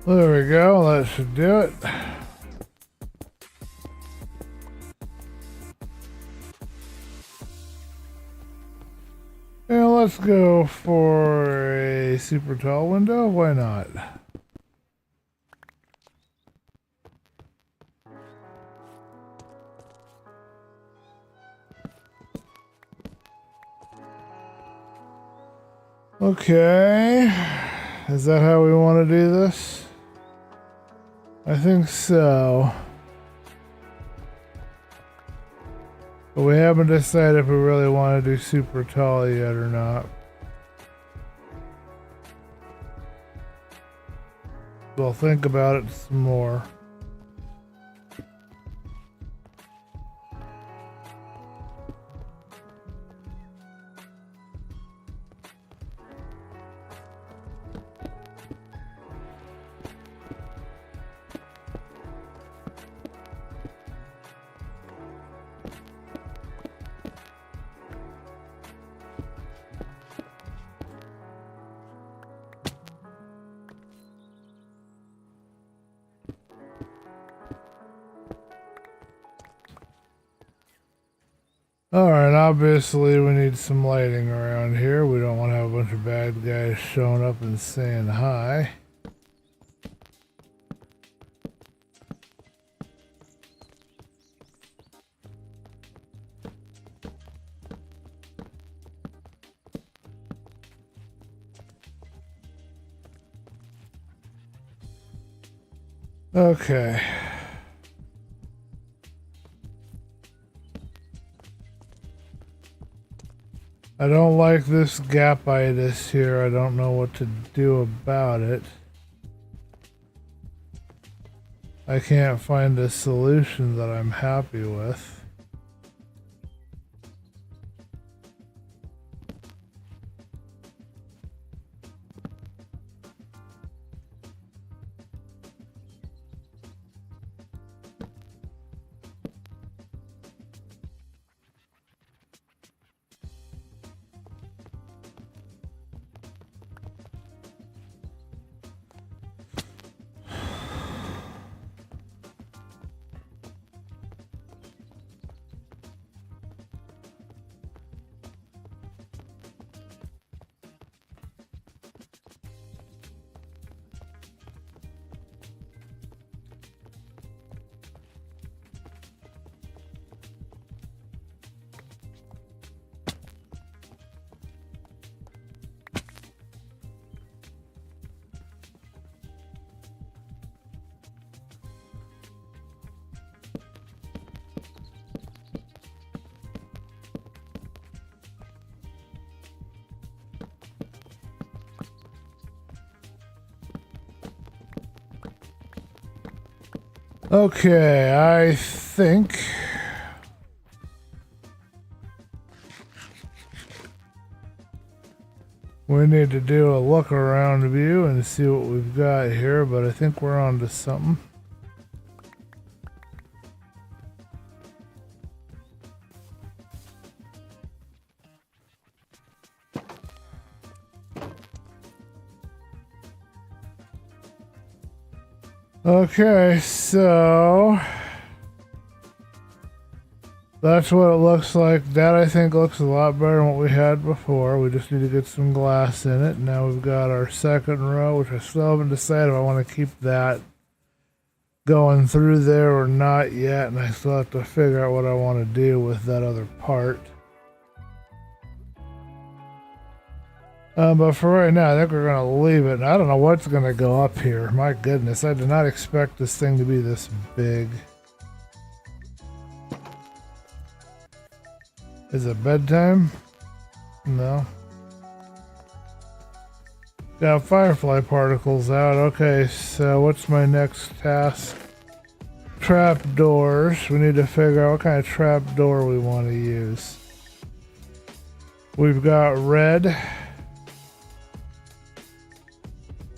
There we go, that should do it. Yeah, let's go for a super tall window. Why not? Okay. Is that how we want to do this? I think so. But we haven't decided if we really want to do super tall yet or not. We'll think about it some more. Alright, obviously we need some lighting around here. We don't want to have a bunch of bad guys showing up and saying hi. Okay. I don't like this gap-itis here. I don't know what to do about it. I can't find a solution that I'm happy with. Okay, I think we need to do a look around view and see what we've got here, but I think we're on to something. Okay, so that's what it looks like. That I think looks a lot better than what we had before. We just need to get some glass in it. Now we've got our second row, which I still haven't decided if I want to keep that going through there or not yet, and I still have to figure out what I want to do with that other part. But for right now, I think we're going to leave it. And I don't know what's going to go up here. My goodness, I did not expect this thing to be this big. Is it bedtime? No. Got firefly particles out. Okay, so what's my next task? Trap doors. We need to figure out what kind of trap door we want to use. We've got red.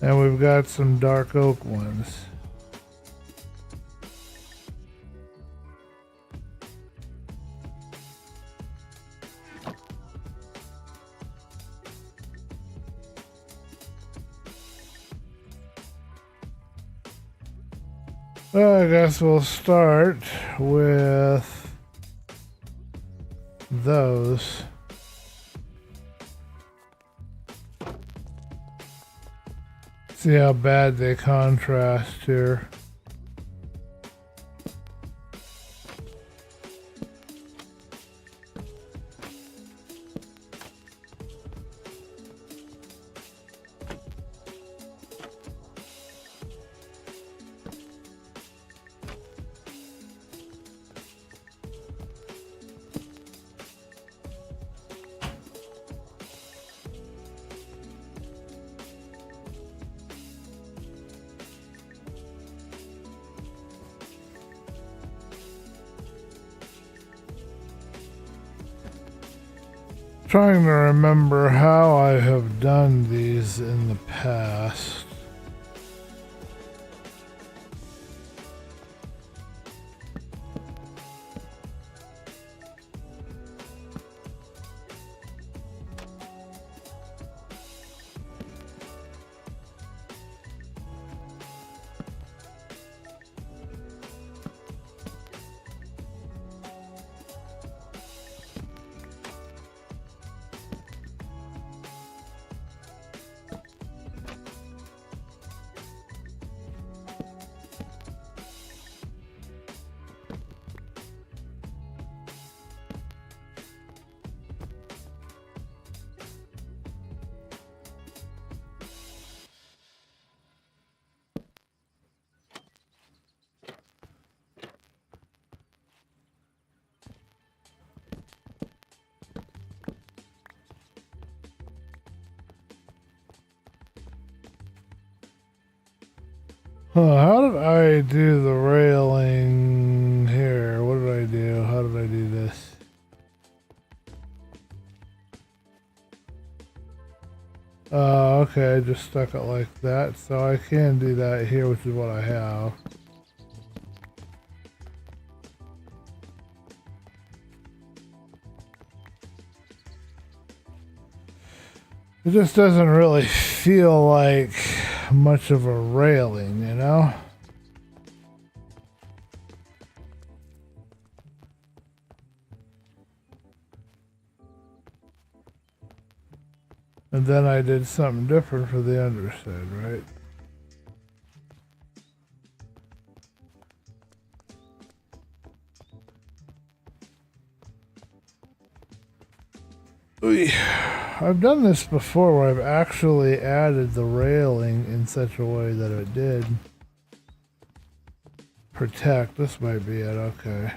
And we've got some dark oak ones. Well, I guess we'll start with those. See how bad they contrast here. Trying to remember how I have done these in the past. How did I do the railing here? What did I do? How did I do this? Okay, I just stuck it like that. So I can do that here, which is what I have. It just doesn't really feel like much of a railing, you know? And then I did something different for the underside, right? I've done this before where I've actually added the railing in such a way that it did protect. This might be it, okay.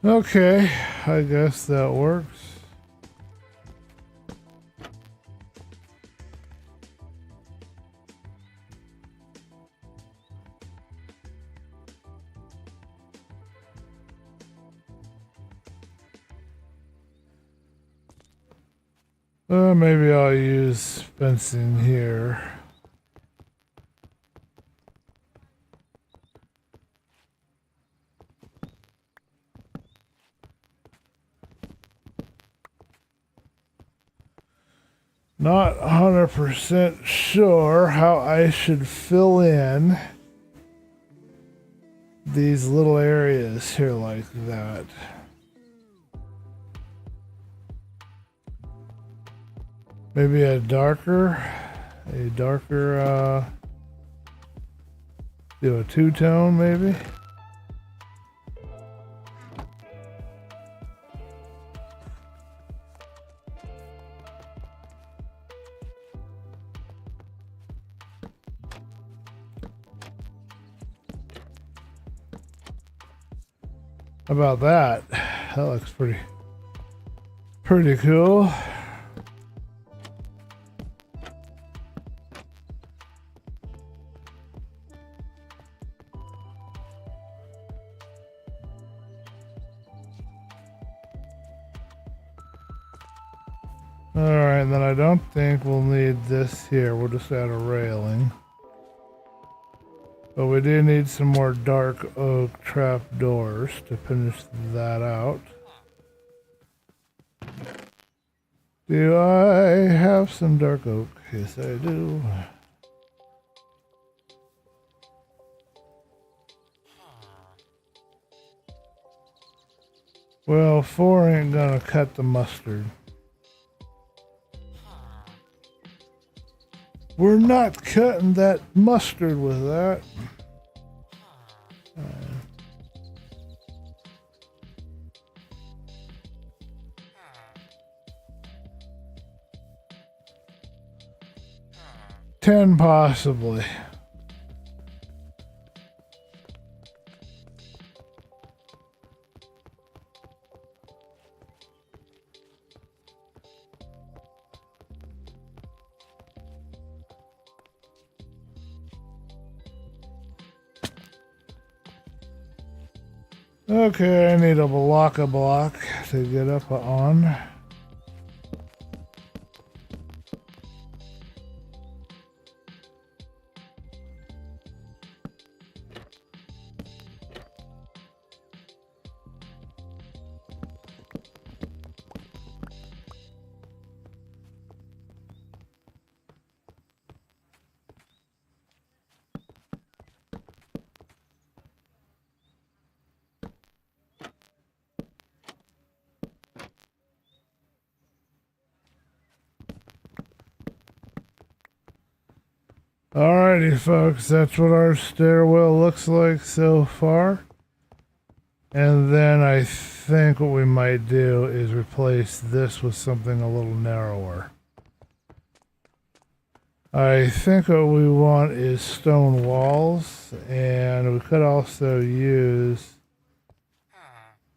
Okay, I guess that works. Maybe I'll use fencing here. Not 100% sure how I should fill in these little areas here like that. Maybe a darker Do a two-tone maybe? How about that? That looks pretty cool. Alright, then I don't think we'll need this here. We'll just add a railing. But we do need some more dark oak trap doors to finish that out. Do I have some dark oak? Yes, I do. Well, 4 ain't gonna cut the mustard. We're not cutting that mustard with that. 10 possibly. Okay, I need a block to get up on. Alrighty folks, that's what our stairwell looks like so far. And then I think what we might do is replace this with something a little narrower. I think what we want is stone walls, and we could also use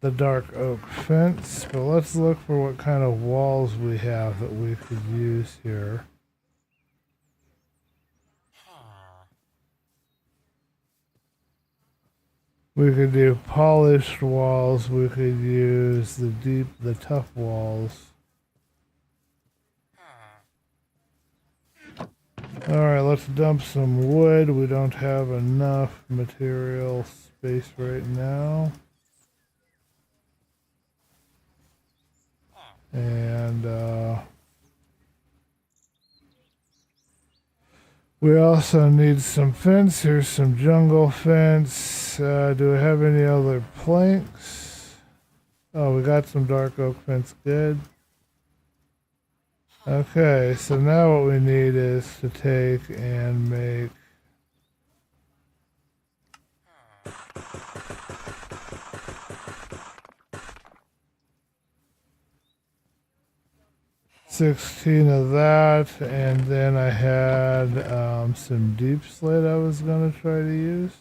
the dark oak fence, but let's look for what kind of walls we have that we could use here. We could do polished walls. We could use the tough walls. Alright, let's dump some wood. We don't have enough material space right now. And, we also need some fence. Here's some jungle fence. Do we have any other planks? Oh, we got some dark oak fence. Good. Okay, so now what we need is to take and make 16 of that, and then I had some deep slate I was going to try to use.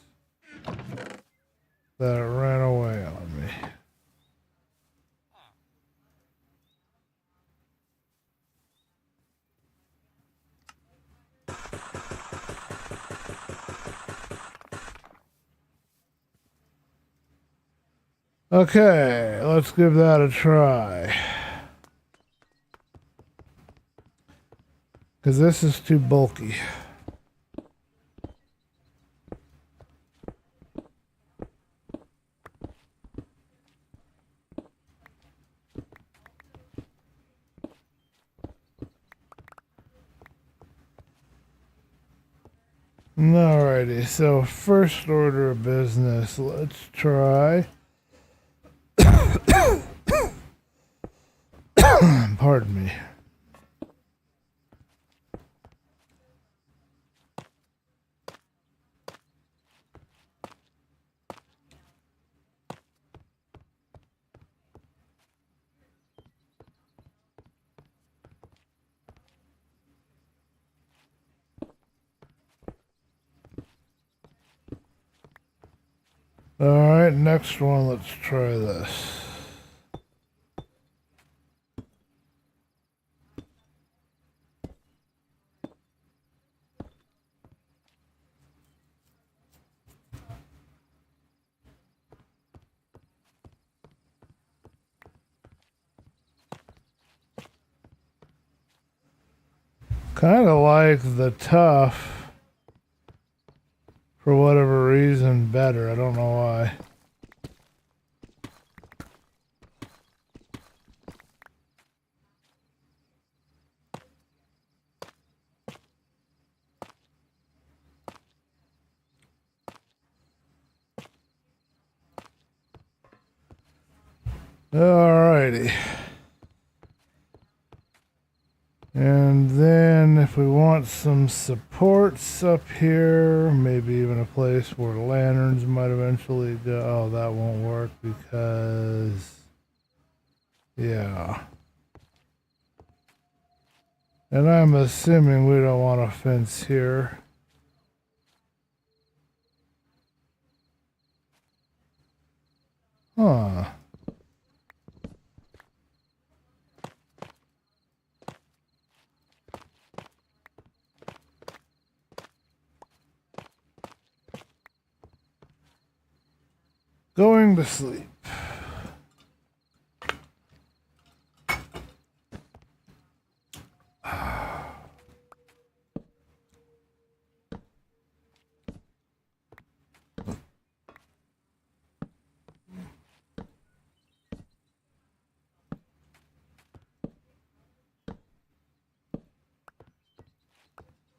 That ran away on me. Okay, let's give that a try. Because this is too bulky. Alrighty, so first order of business, let's try. Pardon me. Alright, next one, let's try this. Kind of like the tough, for whatever reason, better. I don't know why. Alrighty. And then if we want some supports up here, maybe even a place where lanterns might eventually go. Oh, that won't work because, yeah. And I'm assuming we don't want a fence here. Huh. Going to sleep.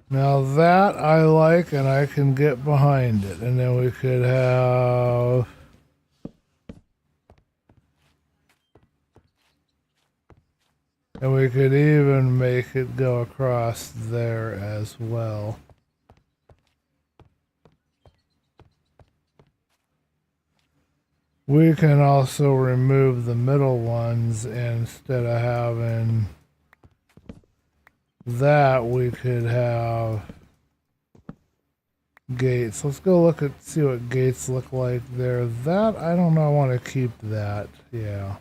Now that I like, and I can get behind it. And then we could have... And we could even make it go across there as well. We can also remove the middle ones instead of having that. We could have gates. Let's go look at, see what gates look like there. That, I don't know, I want to keep that. Yeah.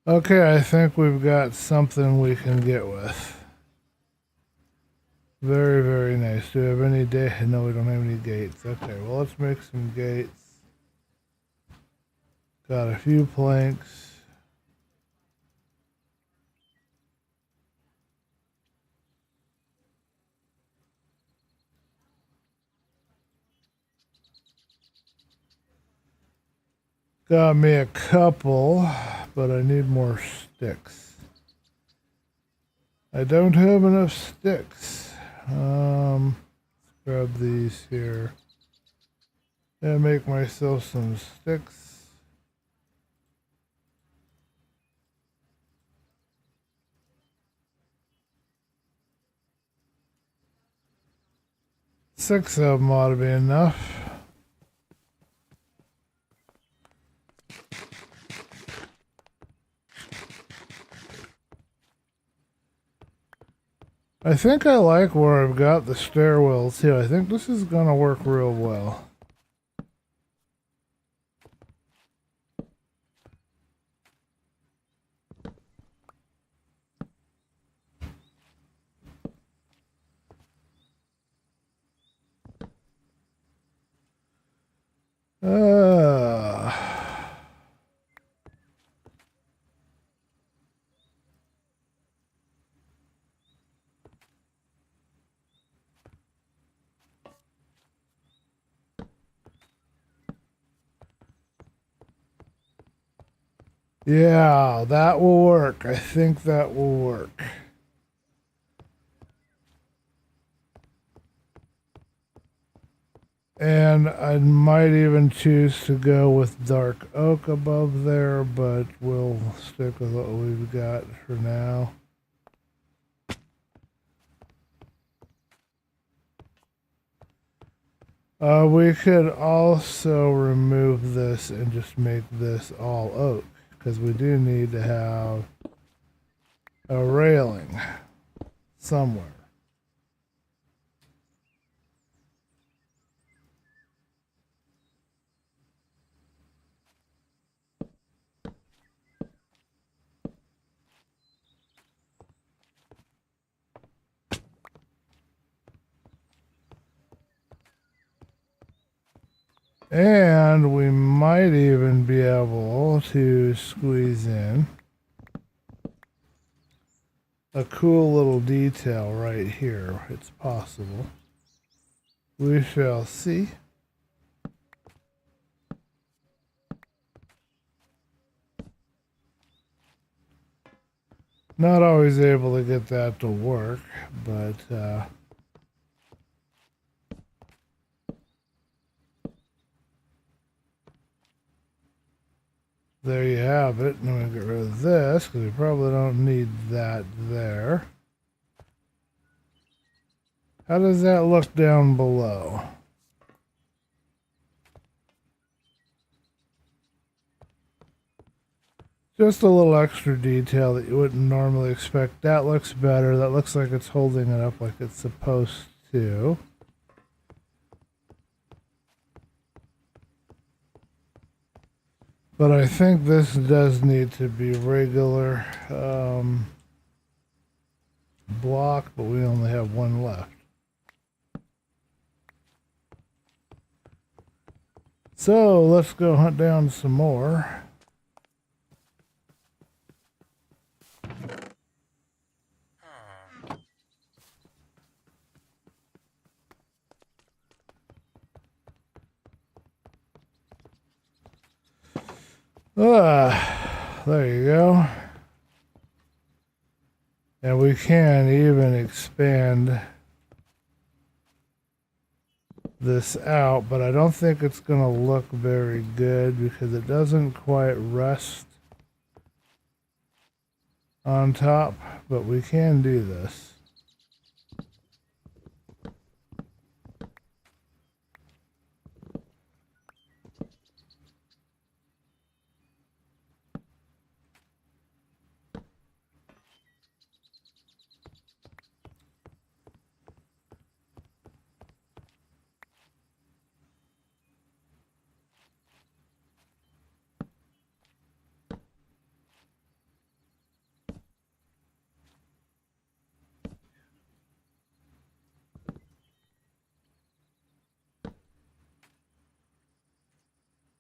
Okay, I think we've got something we can get with. Very, very nice. Do we have any No, we don't have any gates. Okay, well, let's make some gates. Got a few planks. Got me a couple, but I need more sticks. I don't have enough sticks. Let's grab these here. And make myself some sticks. Six of them ought to be enough. I think I like where I've got the stairwells here. I think this is gonna work real well. Yeah, that will work. I think that will work. And I might even choose to go with dark oak above there, but we'll stick with what we've got for now. We could also remove this and just make this all oak, because we do need to have a railing somewhere. And we might even be able to squeeze in a cool little detail right here. It's possible. We shall see. Not always able to get that to work, but there you have it. And I'm going to get rid of this because we probably don't need that there. How does that look down below? Just a little extra detail that you wouldn't normally expect. That looks better. That looks like it's holding it up like it's supposed to. But I think this does need to be regular block, but we only have one left. So let's go hunt down some more. There you go. And we can even expand this out, but I don't think it's going to look very good because it doesn't quite rest on top, but we can do this.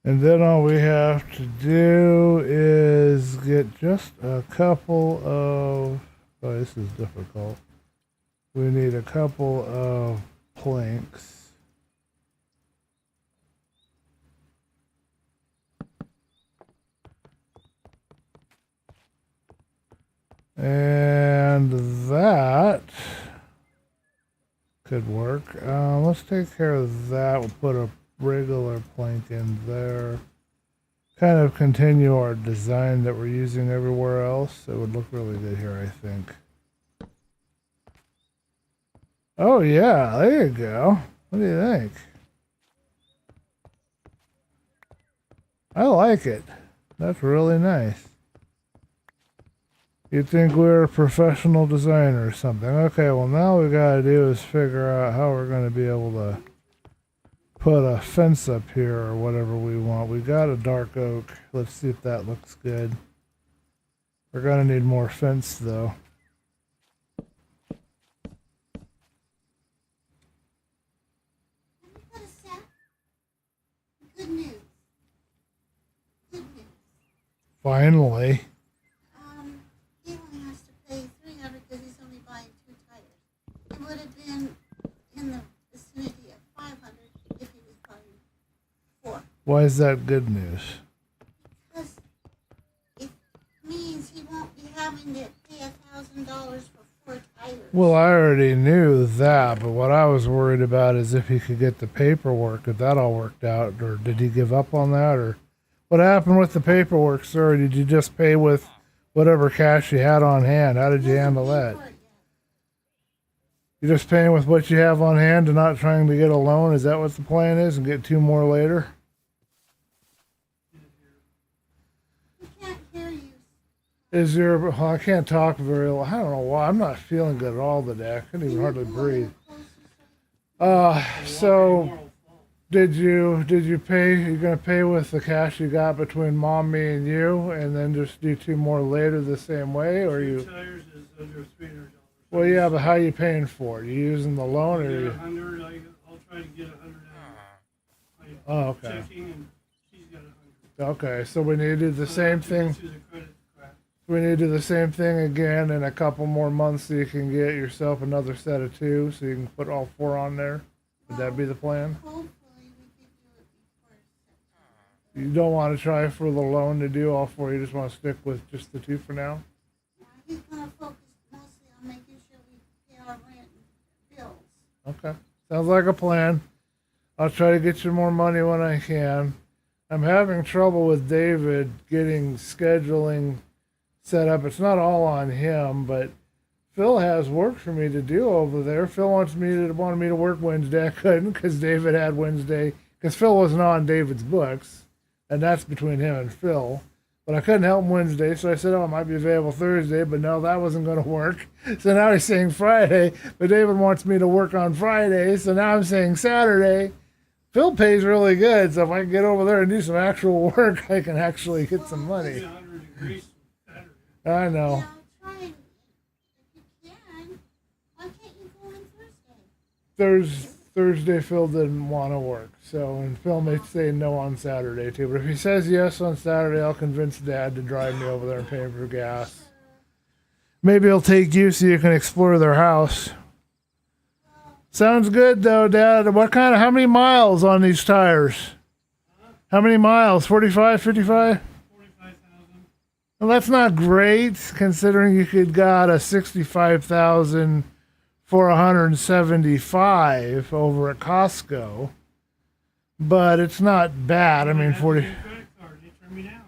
And then all we have to do is get just a couple of, oh, this is difficult. We need a couple of planks. And that could work. Let's take care of that. We'll put a regular plank in there. Kind of continue our design that we're using everywhere else. It would look really good here, I think. Oh yeah, there you go. What do you think? I like it. That's really nice. You'd think we were a professional designer or something. Okay, well now we gotta do is figure out how we're gonna be able to put a fence up here or whatever we want. We got a dark oak. Let's see if that looks good. We're gonna need more fence though. Good news. Good news. Finally. He only has to pay $300 because he's only buying 2 tires. It would have been in the vicinity of $500 if he was buying 4. Why is that good news? Because it means he won't be having to pay $1,000 for 4 tires. Well, I already knew that, but what I was worried about is if he could get the paperwork, if that all worked out, or did he give up on that, or what happened with the paperwork, sir? Did you just pay with whatever cash you had on hand? How did you handle that? You're just paying with what you have on hand and not trying to get a loan? Is that what the plan is, and get 2 more later? We can't hear you. Is there, well, I can't talk very well. I don't know why. I'm not feeling good at all today. I couldn't even hardly breathe. So did you pay, you're going to pay with the cash you got between mom, me, and you, and then just do 2 more later the same way, or you? Tires is under $300. Well, yeah, but how are you paying for it? You using the loan, or you? 100. I'll try to get 100 out. Oh, okay. checking, and she's got 100. Okay, so we need to do the same thing. To the credit craft. We need to do the same thing again in a couple more months so you can get yourself another set of 2 so you can put all 4 on there. Would that be the plan? Hopefully we could do it before September. You don't want to try for the loan to do all 4. You just want to stick with just the 2 for now? He's gonna focus mostly on making sure we pay our rent and bills. Okay. Sounds like a plan. I'll try to get you more money when I can. I'm having trouble with David getting scheduling set up. It's not all on him, but Phil has work for me to do over there. Phil wanted me to work Wednesday. I couldn't because David had Wednesday, because Phil wasn't on David's books, and that's between him and Phil. But I couldn't help him Wednesday, so I said, I might be available Thursday, but no, that wasn't going to work. So now he's saying Friday, but David wants me to work on Friday, so now I'm saying Saturday. Phil pays really good, so if I can get over there and do some actual work, I can actually get some money. 100 degrees Saturday. I know. Yeah, I'll try and, if you can, why can't you go on Thursday? Thursday Phil didn't want to work, so, and Phil may say no on Saturday too, but if he says yes on Saturday, I'll convince Dad to drive me over there and pay for gas. Maybe he'll take you so you can explore their house. Sounds good though, Dad. How many miles on these tires? How many miles? 45, 55? 45,000. Well, that's not great considering you could got a 65,000 for 175 over at Costco. But it's not bad. I mean, 40. Credit card, they turned me down.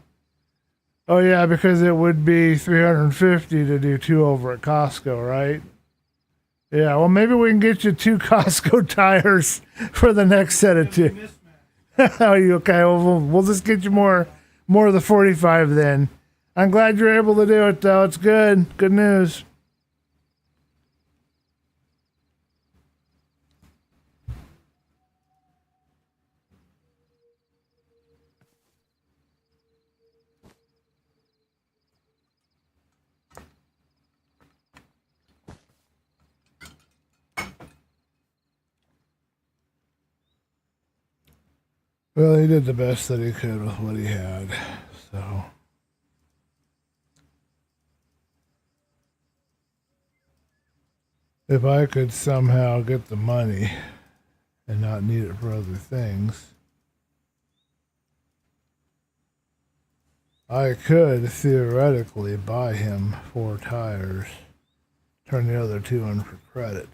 Oh yeah, because it would be 350 to do 2 over at Costco, right? Yeah, well, maybe we can get you 2 Costco tires for the next set of 2. Oh, you okay? Well, we'll just get you more of the 45 then. I'm glad you're able to do it, though. It's good. Good news. Well, he did the best that he could with what he had, so. If I could somehow get the money and not need it for other things, I could theoretically buy him 4 tires, turn the other 2 in for credit.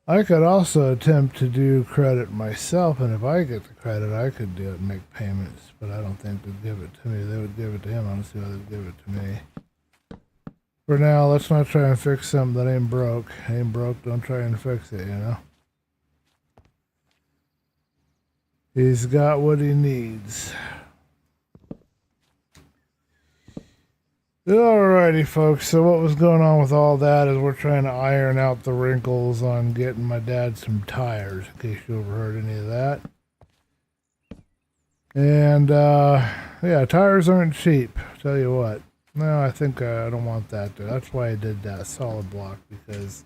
I could also attempt to do credit myself, and if I get the credit, I could do it and make payments, but I don't think they'd give it to me. They would give it to him. I don't see why they'd give it to me. For now, let's not try and fix something that ain't broke. Ain't broke, don't try and fix it, you know? He's got what he needs. Alrighty, folks, so what was going on with all that is we're trying to iron out the wrinkles on getting my dad some tires, in case you overheard any of that. And, yeah, tires aren't cheap, tell you what. No, I think I don't want that. That's why I did that solid block, because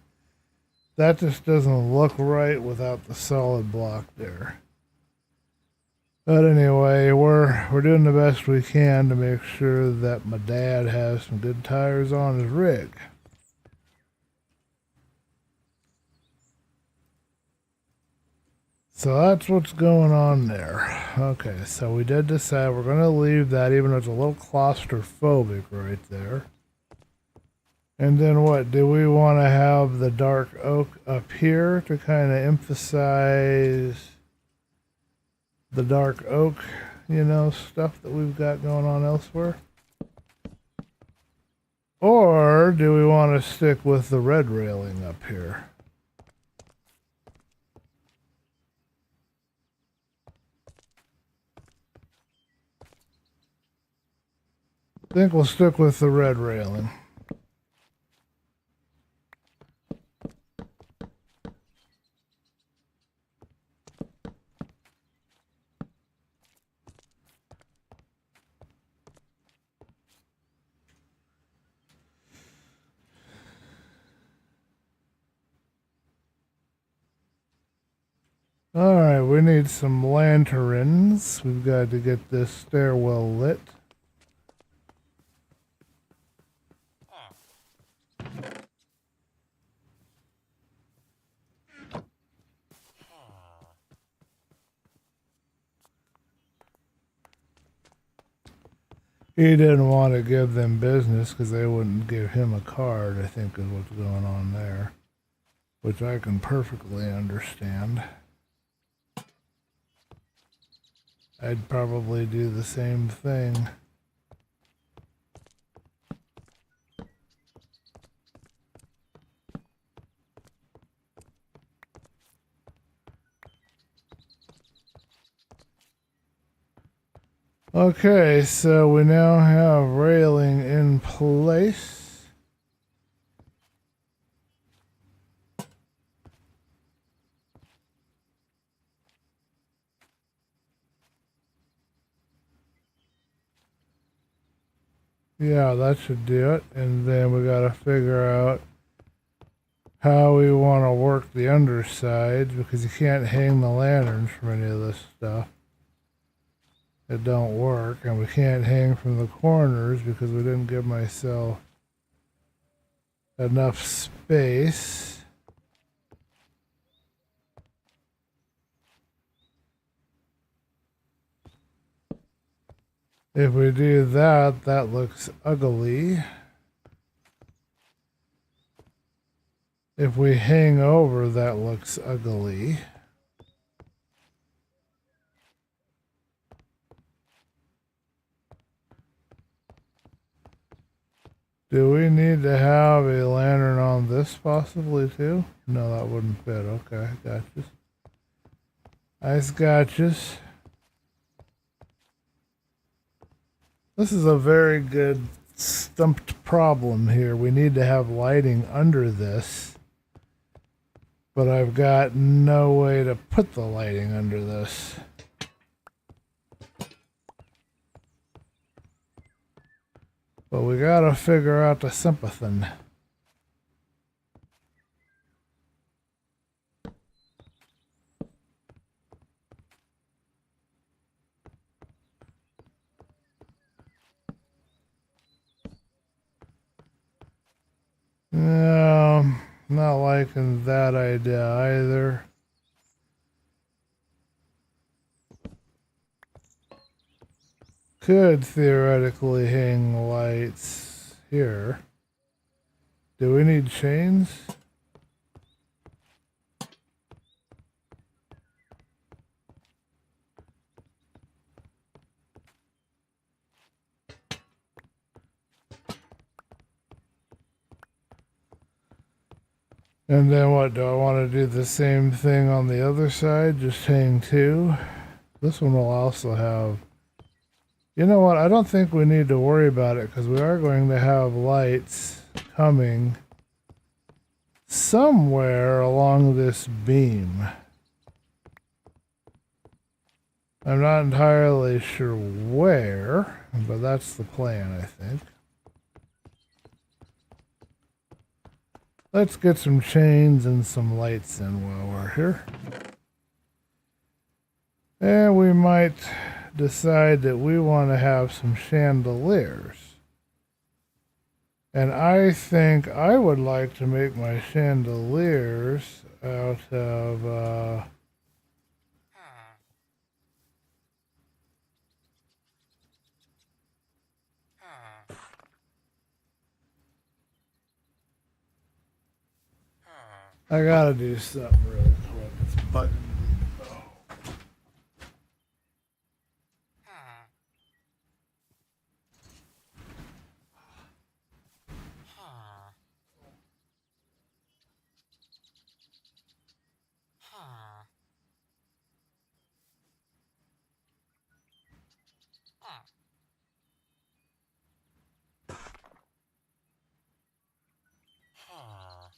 that just doesn't look right without the solid block there. But anyway, we're doing the best we can to make sure that my dad has some good tires on his rig. So that's what's going on there. Okay, so we did decide we're going to leave that, even though it's a little claustrophobic right there. And then what? Do we want to have the dark oak up here to kind of emphasize the dark oak, you know, stuff that we've got going on elsewhere? Or do we want to stick with the red railing up here? I think we'll stick with the red railing. Alright, we need some lanterns. We've got to get this stairwell lit. He didn't want to give them business because they wouldn't give him a card, I think is what's going on there. Which I can perfectly understand. I'd probably do the same thing. Okay, so we now have railing in place. Yeah, that should do it. And then we gotta figure out how we want to work the undersides because you can't hang the lanterns from any of this stuff. It don't work, and we can't hang from the corners because we didn't give myself enough space. If we do that, that looks ugly. If we hang over, that looks ugly. Do we need to have a lantern on this possibly too? No, that wouldn't fit. Okay, gotcha. Nice gotchas. This is a very good stumped problem here. We need to have lighting under this. But I've got no way to put the lighting under this. But we gotta figure out the sympathy. No, not liking that idea either. Could theoretically hang lights here. Do we need chains? And then what, do I want to do the same thing on the other side? Just hang two? This one will also have... You know what, I don't think we need to worry about it because we are going to have lights coming somewhere along this beam. I'm not entirely sure where, but that's the plan, I think. Let's get some chains and some lights in while we're here. And we might decide that we want to have some chandeliers. And I think I would like to make my chandeliers out of... I gotta do something really quick. It's bugging me. Oh.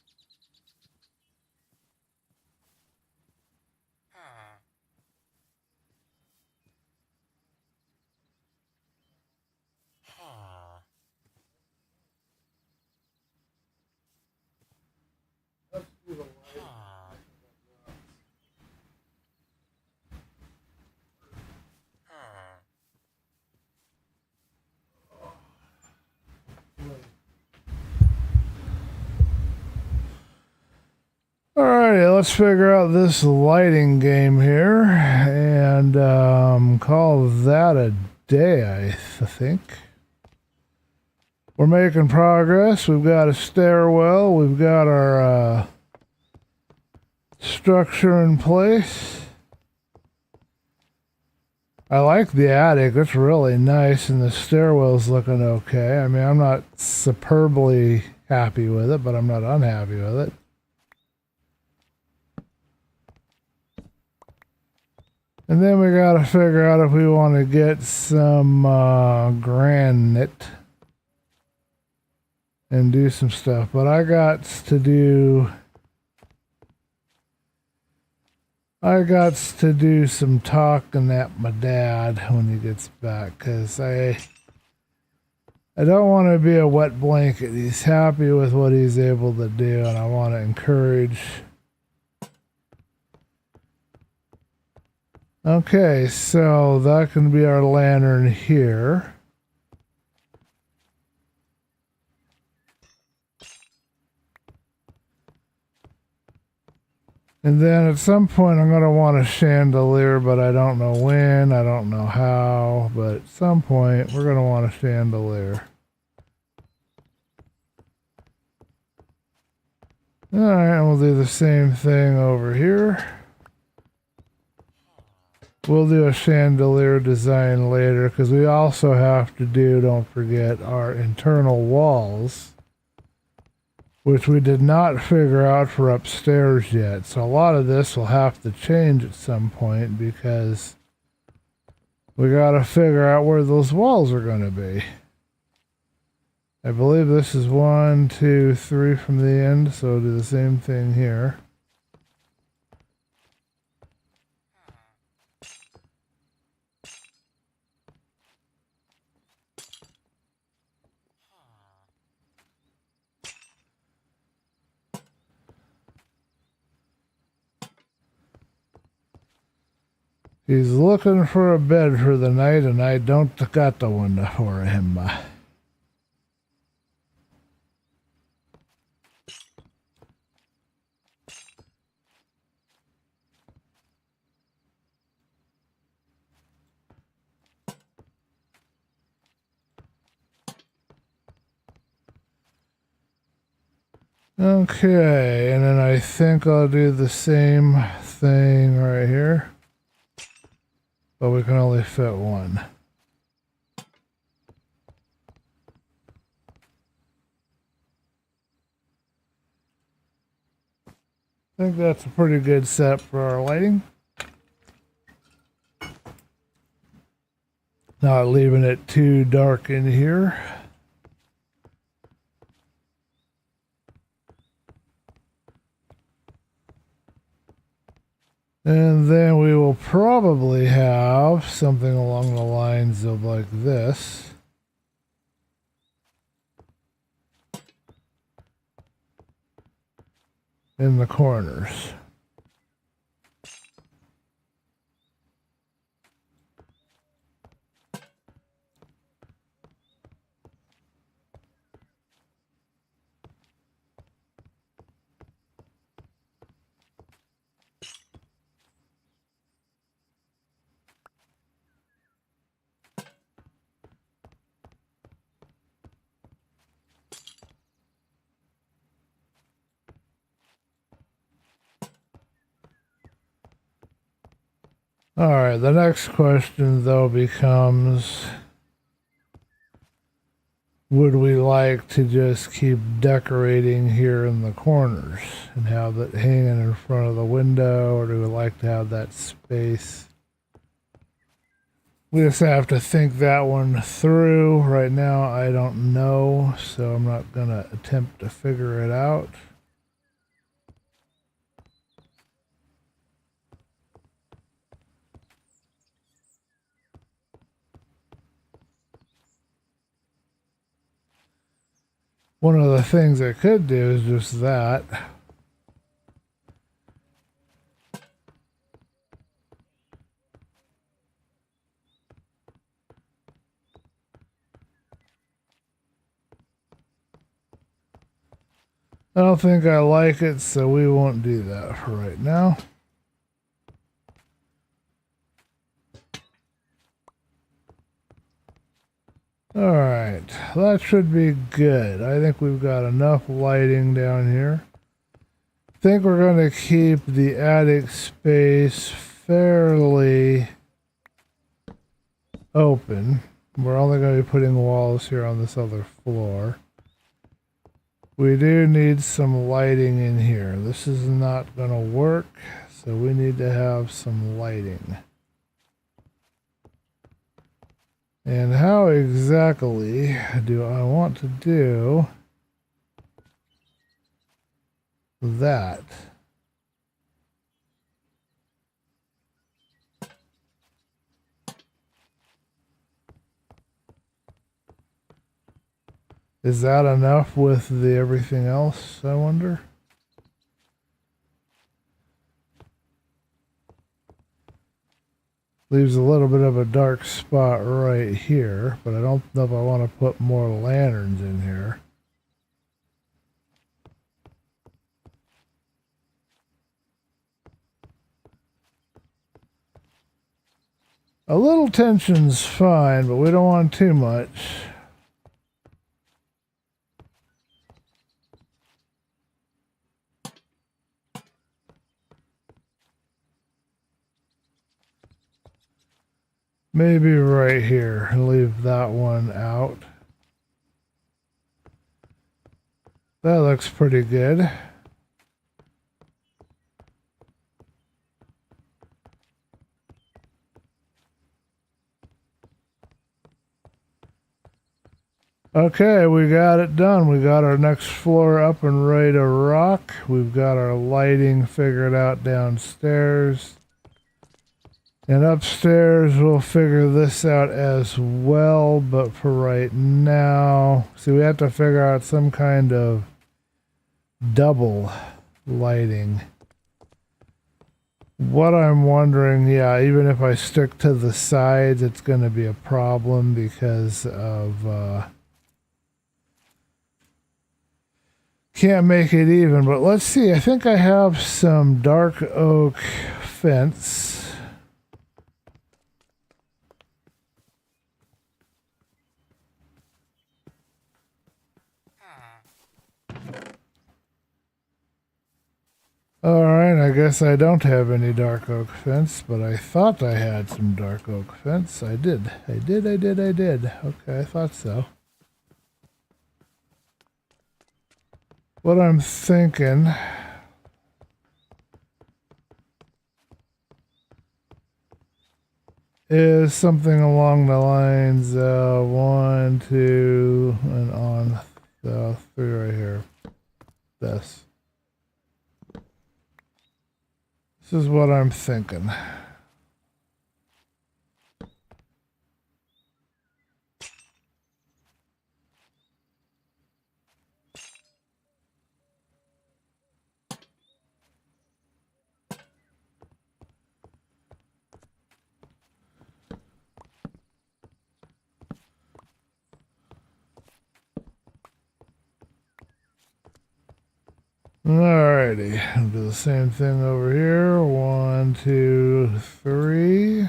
Alrighty, let's figure out this lighting game here and call that a day, I think. We're making progress. We've got a stairwell. We've got our structure in place. I like the attic. It's really nice, and the stairwell's looking okay. I mean, I'm not superbly happy with it, but I'm not unhappy with it. And then we got to figure out if we want to get some granite and do some stuff. But I got to do some talking at my dad when he gets back, because I don't want to be a wet blanket. He's happy with what he's able to do, and I want to encourage. Okay, so that can be our lantern here. And then at some point I'm going to want a chandelier, but I don't know when, I don't know how, but at some point we're going to want a chandelier. Alright, and we'll do the same thing over here. We'll do a chandelier design later, because we also have to do, don't forget, our internal walls, which we did not figure out for upstairs yet. So a lot of this will have to change at some point, because we got to figure out where those walls are going to be. I believe this is 1, 2, 3 from the end, so do the same thing here. He's looking for a bed for the night, and I don't got the one for him. Okay, and then I think I'll do the same thing right here. But we can only fit one. I think that's a pretty good set for our lighting. Not leaving it too dark in here. And then we will probably have something along the lines of like this. In the corners. All right, the next question though becomes, would we like to just keep decorating here in the corners and have it hanging in front of the window, or do we like to have that space? We just have to think that one through. Right now, I don't know, so I'm not going to attempt to figure it out. One of the things I could do is just that. I don't think I like it, so we won't do that for right now. Alright, that should be good. I think we've got enough lighting down here. I think we're going to keep the attic space fairly open. We're only going to be putting walls here on this other floor. We do need some lighting in here. This is not going to work, so we need to have some lighting. And how exactly do I want to do that? Is that enough with the everything else, I wonder? Leaves a little bit of a dark spot right here, but I don't know if I want to put more lanterns in here. A little tension's fine, but we don't want too much. Maybe right here, leave that one out. That looks pretty good. Okay, we got it done. We got our next floor up and ready to rock. We've got our lighting figured out downstairs. And upstairs, we'll figure this out as well, but for right now, see, we have to figure out some kind of double lighting. What I'm wondering, yeah, even if I stick to the sides, it's going to be a problem because of, can't make it even, but let's see. I think I have some dark oak fence. Alright, I guess I don't have any dark oak fence, but I thought I had some dark oak fence. I did. I did. Okay, I thought so. What I'm thinking is something along the lines of 1, 2, and on 3 right here. This. This is what I'm thinking. Alrighty, I'll do the same thing over here. 1, 2, 3.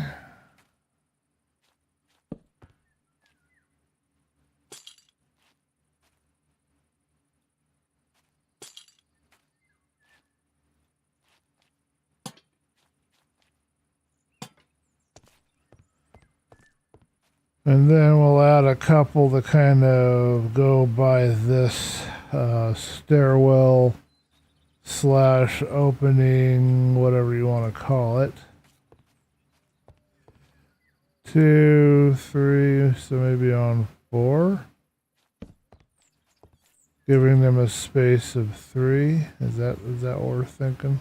And then we'll add a couple to kind of go by this stairwell / opening, whatever you want to call it. 2, 3, so maybe on 4. Giving them a space of 3. Is that what we're thinking?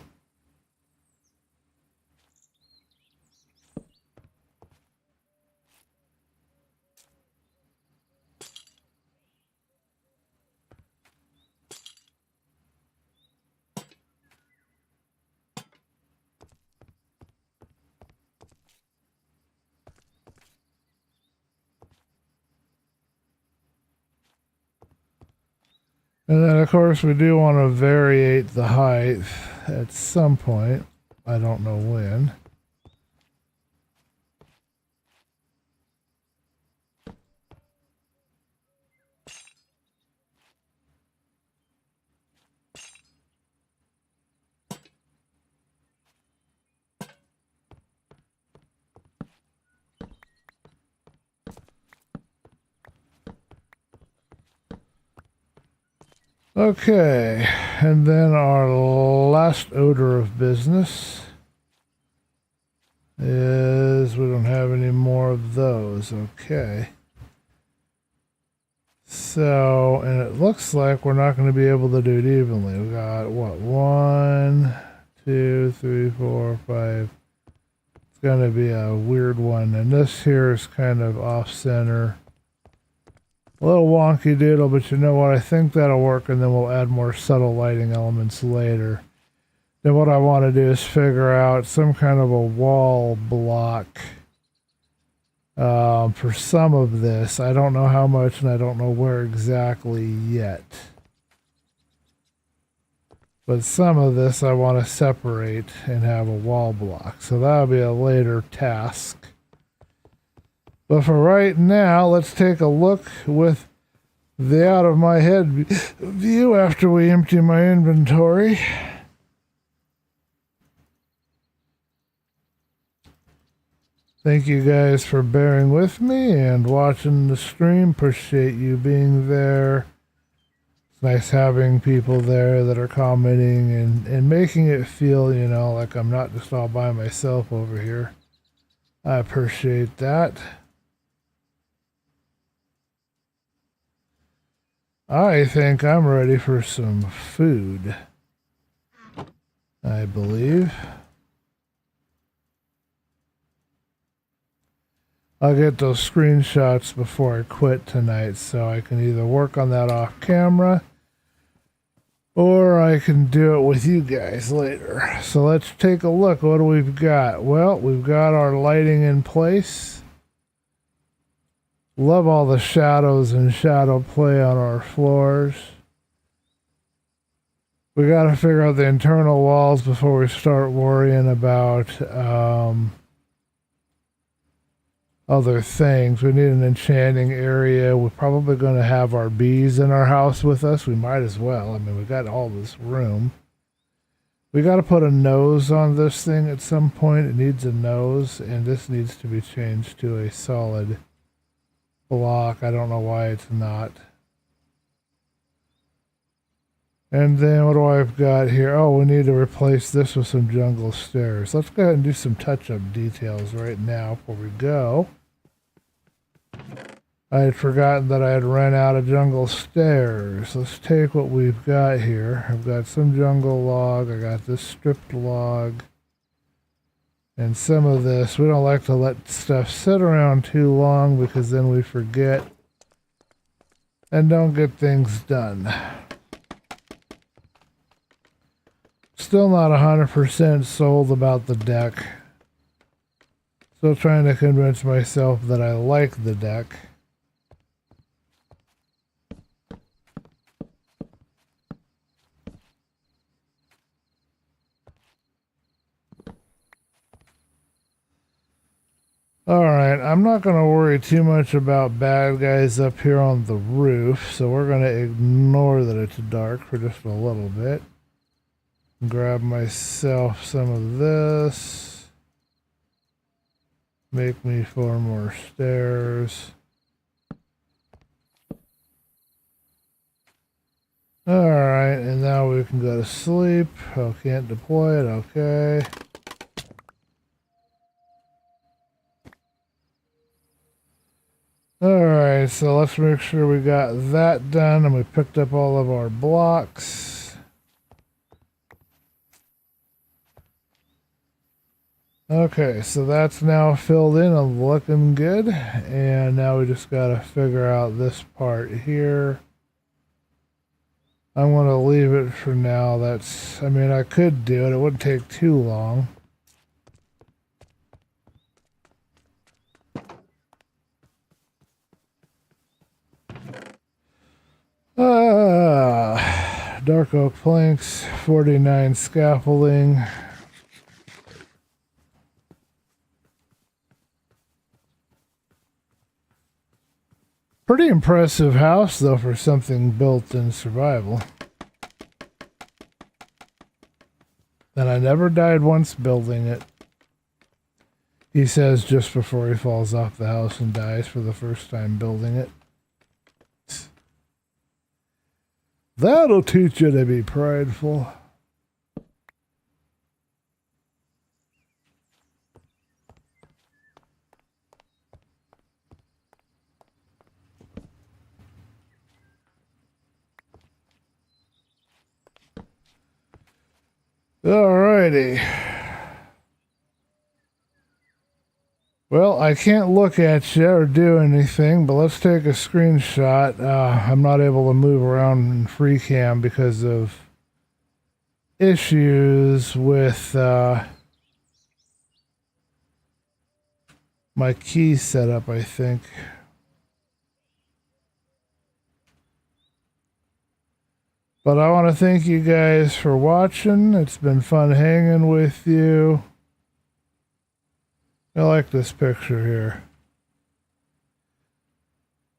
And then, of course, we do want to variate the height at some point. I don't know when. Okay, and then our last order of business is we don't have any more of those. Okay. So, and it looks like we're not going to be able to do it evenly. We got what? 1, 2, 3, 4, 5. It's going to be a weird one. And this here is kind of off center. A little wonky doodle, but you know what? I think that'll work, and then we'll add more subtle lighting elements later. Then what I want to do is figure out some kind of a wall block for some of this. I don't know how much, and I don't know where exactly yet. But some of this I want to separate and have a wall block. So that'll be a later task. But for right now, let's take a look with the out of my head view after we empty my inventory. Thank you guys for bearing with me and watching the stream. Appreciate you being there. It's nice having people there that are commenting and making it feel, you know, like I'm not just all by myself over here. I appreciate that. I think I'm ready for some food. I believe. I'll get those screenshots before I quit tonight, so I can either work on that off camera or I can do it with you guys later. So let's take a look. What do we've got? Well, we've got our lighting in place. Love all the shadows and shadow play on our floors. We got to figure out the internal walls before we start worrying about other things. We need an enchanting area. We're probably going to have our bees in our house with us. We might as well. I mean, we got all this room. We got to put a nose on this thing at some point. It needs a nose, and this needs to be changed to a solid block. I don't know why it's not. And then what do I've got here? Oh, we need to replace this with some jungle stairs. Let's go ahead and do some touch-up details right now before we go. I had forgotten that I had run out of jungle stairs. Let's take what we've got here. I've got some jungle log. I got this stripped log. And some of this. We don't like to let stuff sit around too long because then we forget and don't get things done. Still not 100% sold about the deck. Still trying to convince myself that I like the deck. Alright, I'm not going to worry too much about bad guys up here on the roof, so we're going to ignore that it's dark for just a little bit. Grab myself some of this. Make me 4 more stairs. Alright, and now we can go to sleep. Oh, can't deploy it, okay. Alright, so let's make sure we got that done and we picked up all of our blocks. Okay, so that's now filled in and looking good. And now we just gotta figure out this part here. I'm gonna leave it for now. I mean, I could do it. It wouldn't take too long. dark oak planks, 49 scaffolding. Pretty impressive house, though, for something built in survival. And I never died once building it. He says just before he falls off the house and dies for the first time building it. That'll teach you to be prideful. Alrighty. Well, I can't look at you or do anything, but let's take a screenshot. I'm not able to move around in free cam because of issues with my key setup, I think. But I want to thank you guys for watching. It's been fun hanging with you. I like this picture here.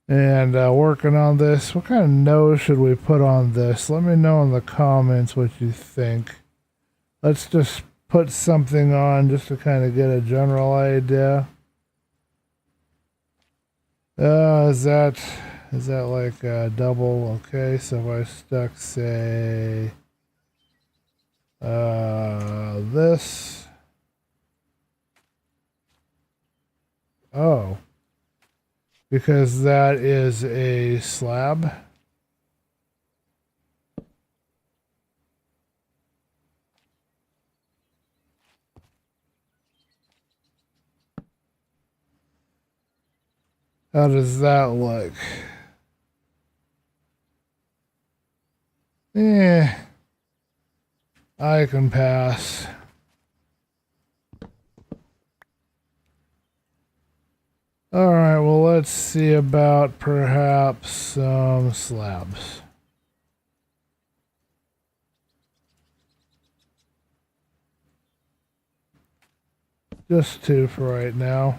And working on this. What kind of nose should we put on this? Let me know in the comments what you think. Let's just put something on just to kind of get a general idea. Is that like a double? Okay, so if I stuck, say, this. Oh, because that is a slab. How does that look? I can pass. Alright, well, let's see about perhaps some slabs. Just 2 for right now.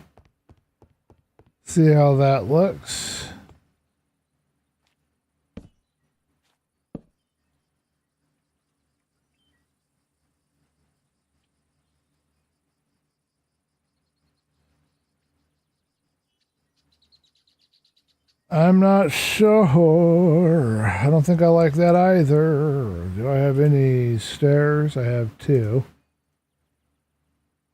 See how that looks. I'm not sure. I don't think I like that either. Do I have any stairs? I have 2.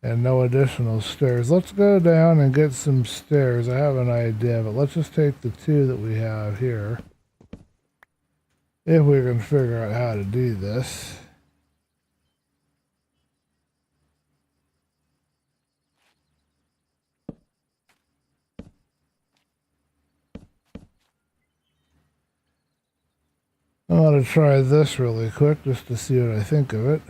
And no additional stairs. Let's go down and get some stairs. I have an idea, but let's just take the 2 that we have here. If we can figure out how to do this. I'm going to try this really quick just to see what I think of it.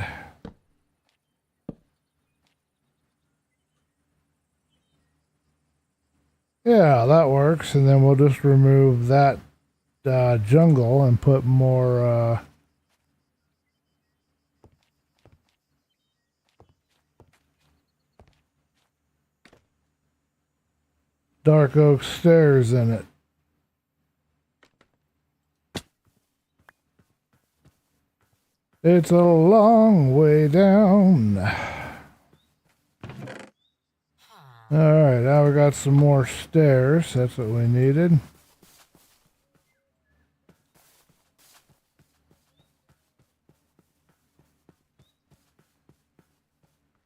Yeah, that works. And then we'll just remove that jungle and put more dark oak stairs in it. It's a long way down. Alright, now we got some more stairs. That's what we needed.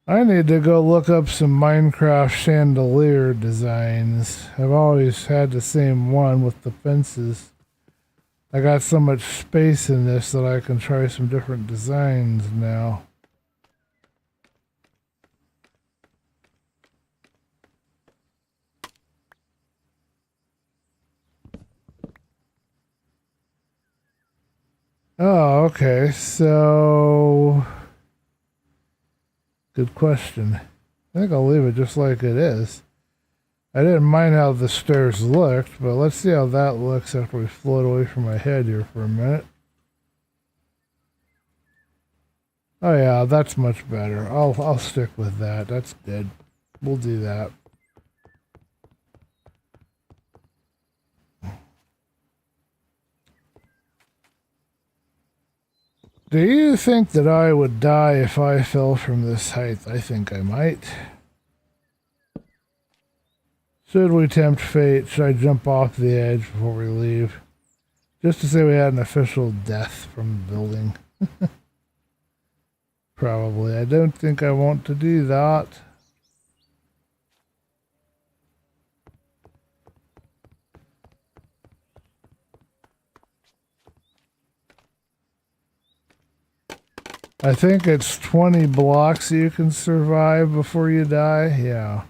I need to go look up some Minecraft chandelier designs. I've always had the same one with the fences. I got so much space in this that I can try some different designs now. Oh, okay. So, good question. I think I'll leave it just like it is. I didn't mind how the stairs looked, but let's see how that looks after we float away from my head here for a minute. Oh yeah, that's much better. I'll stick with that. That's good. We'll do that. Do you think that I would die if I fell from this height? I think I might. Should we tempt fate? Should I jump off the edge before we leave? Just to say we had an official death from the building. Probably. I don't think I want to do that. I think it's 20 blocks you can survive before you die. Yeah.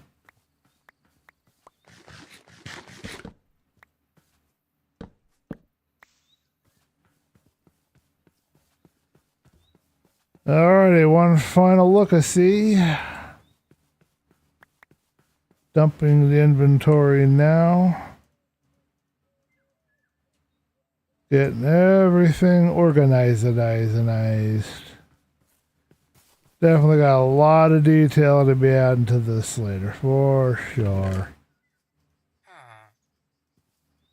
Alrighty, one final look-a-see. Dumping the inventory now. Getting everything organized. Definitely got a lot of detail to be adding to this later, for sure.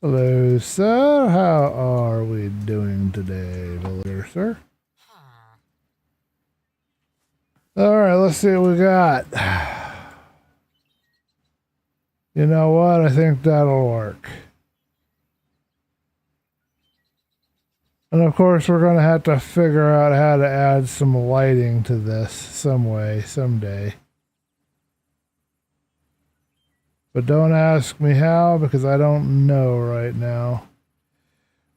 Hello, sir. How are we doing today, villager, sir? Alright, let's see what we got. You know what? I think that'll work. And of course, we're going to have to figure out how to add some lighting to this some way, someday. But don't ask me how, because I don't know right now.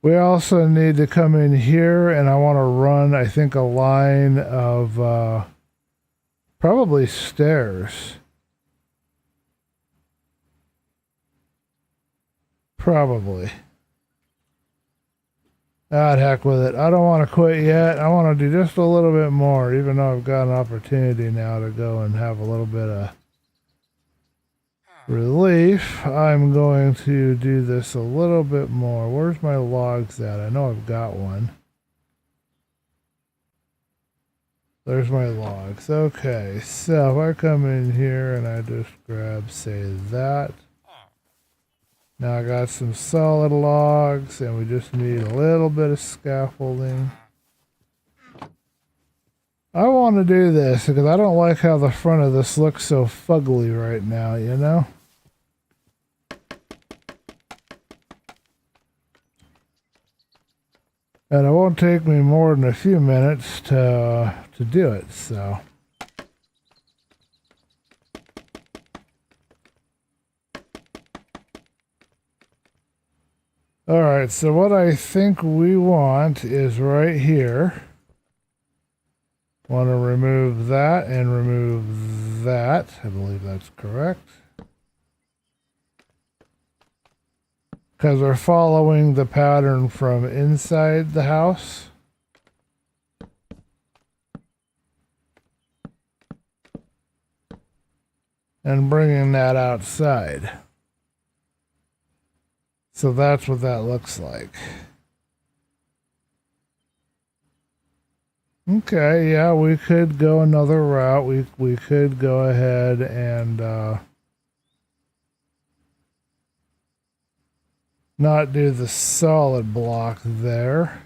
We also need to come in here, and I want to run, I think, a line of probably stairs. Probably. Ah, heck with it. I don't want to quit yet. I want to do just a little bit more, even though I've got an opportunity now to go and have a little bit of relief. I'm going to do this a little bit more. Where's my logs at? I know I've got one. There's my logs. Okay, so if I come in here and I just grab, say, that. Now I got some solid logs, and we just need a little bit of scaffolding. I want to do this because I don't like how the front of this looks so fugly right now, you know? And it won't take me more than a few minutes to do it, so. Alright, so what I think we want is right here. Want to remove that and remove that. I believe that's correct. Because we're following the pattern from inside the house. And bringing that outside. So that's what that looks like. Okay, yeah, we could go another route. We could go ahead and not do the solid block there.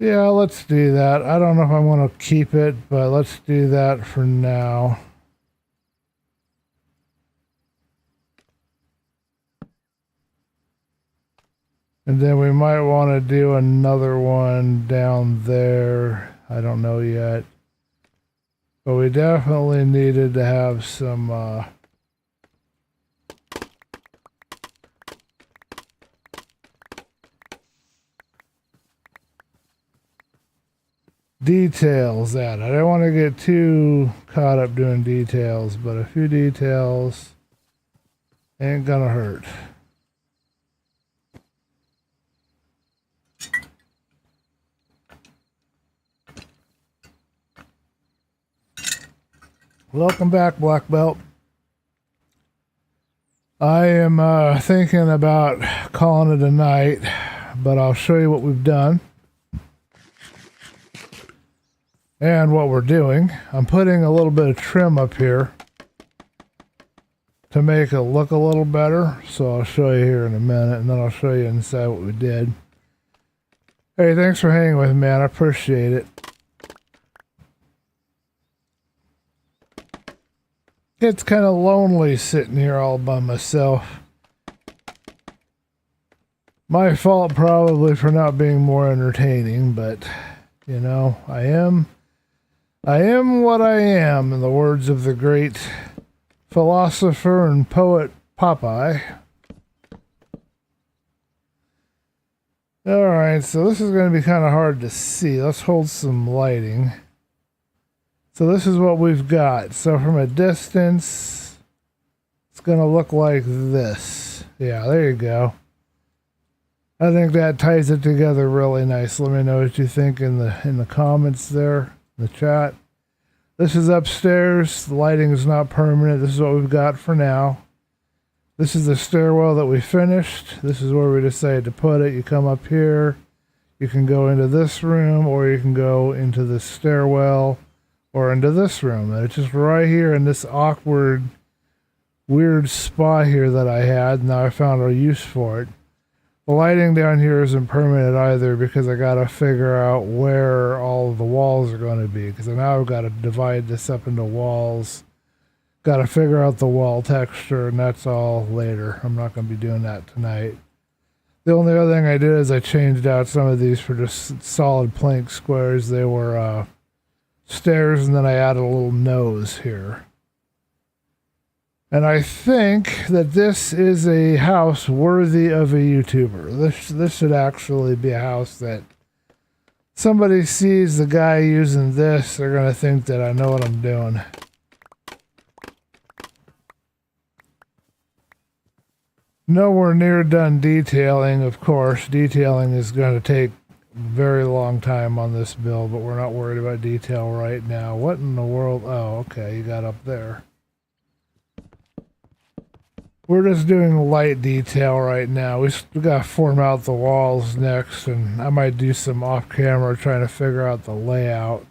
Yeah, let's do that. I don't know if I want to keep it, but let's do that for now. And then we might want to do another one down there. I don't know yet. But we definitely needed to have some details at it. I don't want to get too caught up doing details, but a few details ain't gonna hurt. Welcome back, Black Belt. I am thinking about calling it a night, but I'll show you what we've done and what we're doing. I'm putting a little bit of trim up here to make it look a little better, so I'll show you here in a minute, and then I'll show you inside what we did. Hey, thanks for hanging with me, man. I appreciate it. It's kind of lonely sitting here all by myself. My fault probably for not being more entertaining, but you know, I am what I am, in the words of the great philosopher and poet Popeye. Alright, so this is going to be kind of hard to see. Let's hold some lighting. So this is what we've got. So from a distance, it's going to look like this. Yeah, there you go. I think that ties it together really nice. Let me know what you think in the comments there, in the chat. This is upstairs. The lighting is not permanent. This is what we've got for now. This is the stairwell that we finished. This is where we decided to put it. You come up here. You can go into this room, or you can go into the stairwell, or into this room. And it's just right here in this awkward, weird spot here that I had. Now I found a use for it. The lighting down here isn't permanent either, because I got to figure out where all of the walls are going to be, because now I've got to divide this up into walls. Got to figure out the wall texture, and that's all later. I'm not going to be doing that tonight. The only other thing I did is I changed out some of these for just solid plank squares. They were stairs, and then I added a little nose here. And I think that this is a house worthy of a YouTuber. This should actually be a house that somebody sees the guy using this, they're going to think that I know what I'm doing. Nowhere near done detailing, of course. Detailing is going to take a very long time on this build, but we're not worried about detail right now. What in the world? Oh, okay, you got up there. We're just doing light detail right now. We got to form out the walls next, and I might do some off-camera trying to figure out the layout.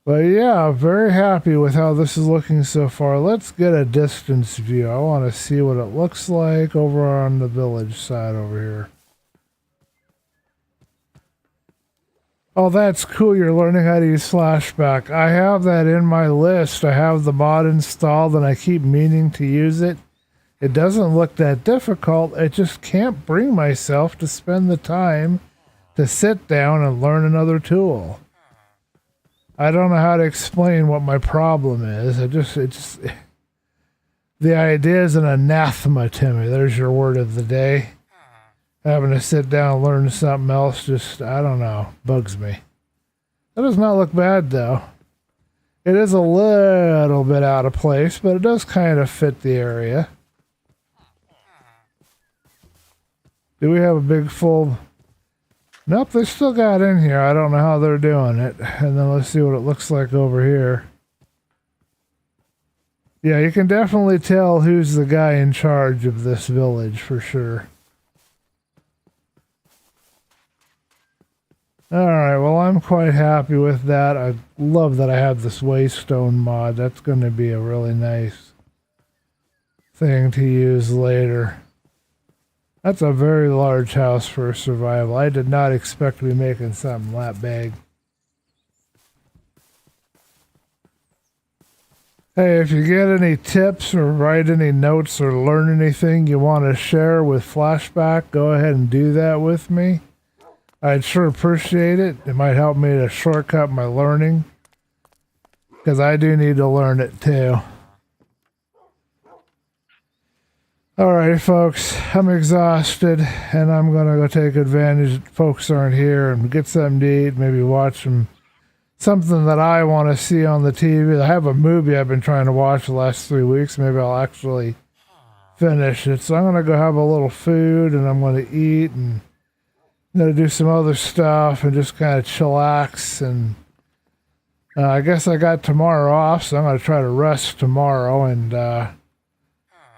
But yeah, very happy with how this is looking so far. Let's get a distance view. I want to see what it looks like over on the village side over here. Oh, that's cool. You're learning how to use Flashback. I have that in my list. I have the mod installed and I keep meaning to use it. It doesn't look that difficult. I just can't bring myself to spend the time to sit down and learn another tool. I don't know how to explain what my problem is. The idea is an anathema to me. There's your word of the day. Having to sit down and learn something else just, I don't know, bugs me. That does not look bad, though. It is a little bit out of place, but it does kind of fit the area. Do we have a big full... Nope, they still got in here. I don't know how they're doing it. And then let's see what it looks like over here. Yeah, you can definitely tell who's the guy in charge of this village for sure. Alright, well, I'm quite happy with that. I love that I have this waystone mod. That's going to be a really nice thing to use later. That's a very large house for survival. I did not expect to be making something that big. Hey, if you get any tips or write any notes or learn anything you want to share with Flashback, go ahead and do that with me. I'd sure appreciate it. It might help me to shortcut my learning, because I do need to learn it too. Alright, folks, I'm exhausted, and I'm going to go take advantage that folks aren't here and get something to eat, maybe watch something that I want to see on the TV. I have a movie I've been trying to watch the last 3 weeks. Maybe I'll actually finish it. So I'm going to go have a little food, and I'm going to eat, and I'm going to do some other stuff and just kind of chillax and I guess I got tomorrow off, so I'm going to try to rest tomorrow, and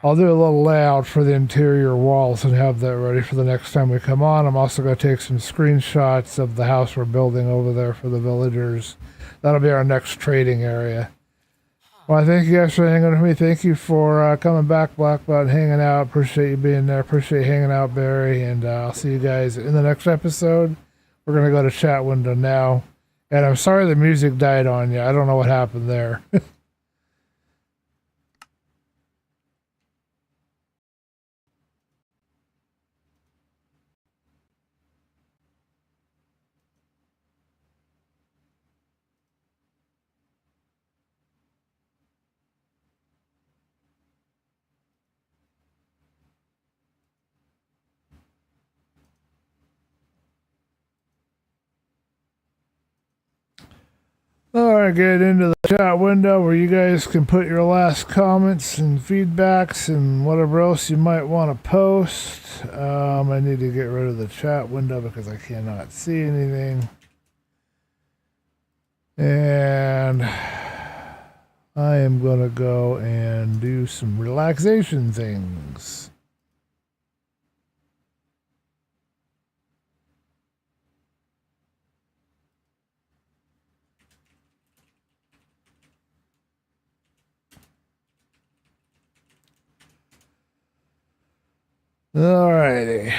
I'll do a little layout for the interior walls and have that ready for the next time we come on. I'm also going to take some screenshots of the house we're building over there for the villagers. That'll be our next trading area. Well, I thank you guys for hanging with me. Thank you for coming back, Blackbot, and hanging out. Appreciate you being there. Appreciate you hanging out, Barry. And I'll see you guys in the next episode. We're going to go to chat window now. And I'm sorry the music died on you. I don't know what happened there. Alright, get into the chat window where you guys can put your last comments and feedbacks and whatever else you might want to post. I need to get rid of the chat window because I cannot see anything. And I am going to go and do some relaxation things. Alrighty.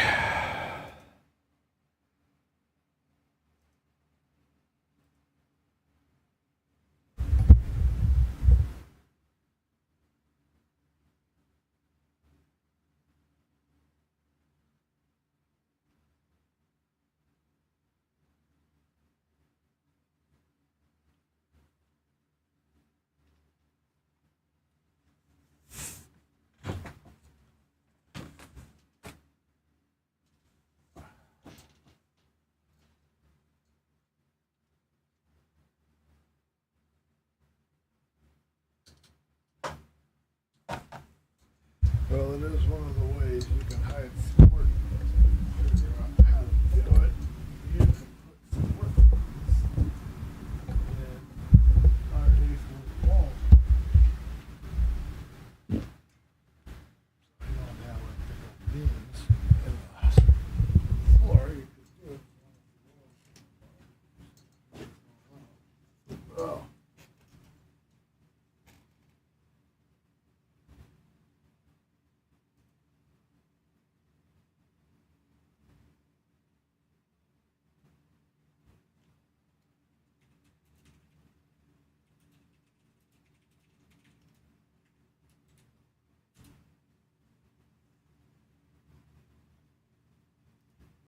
Well, it is one of the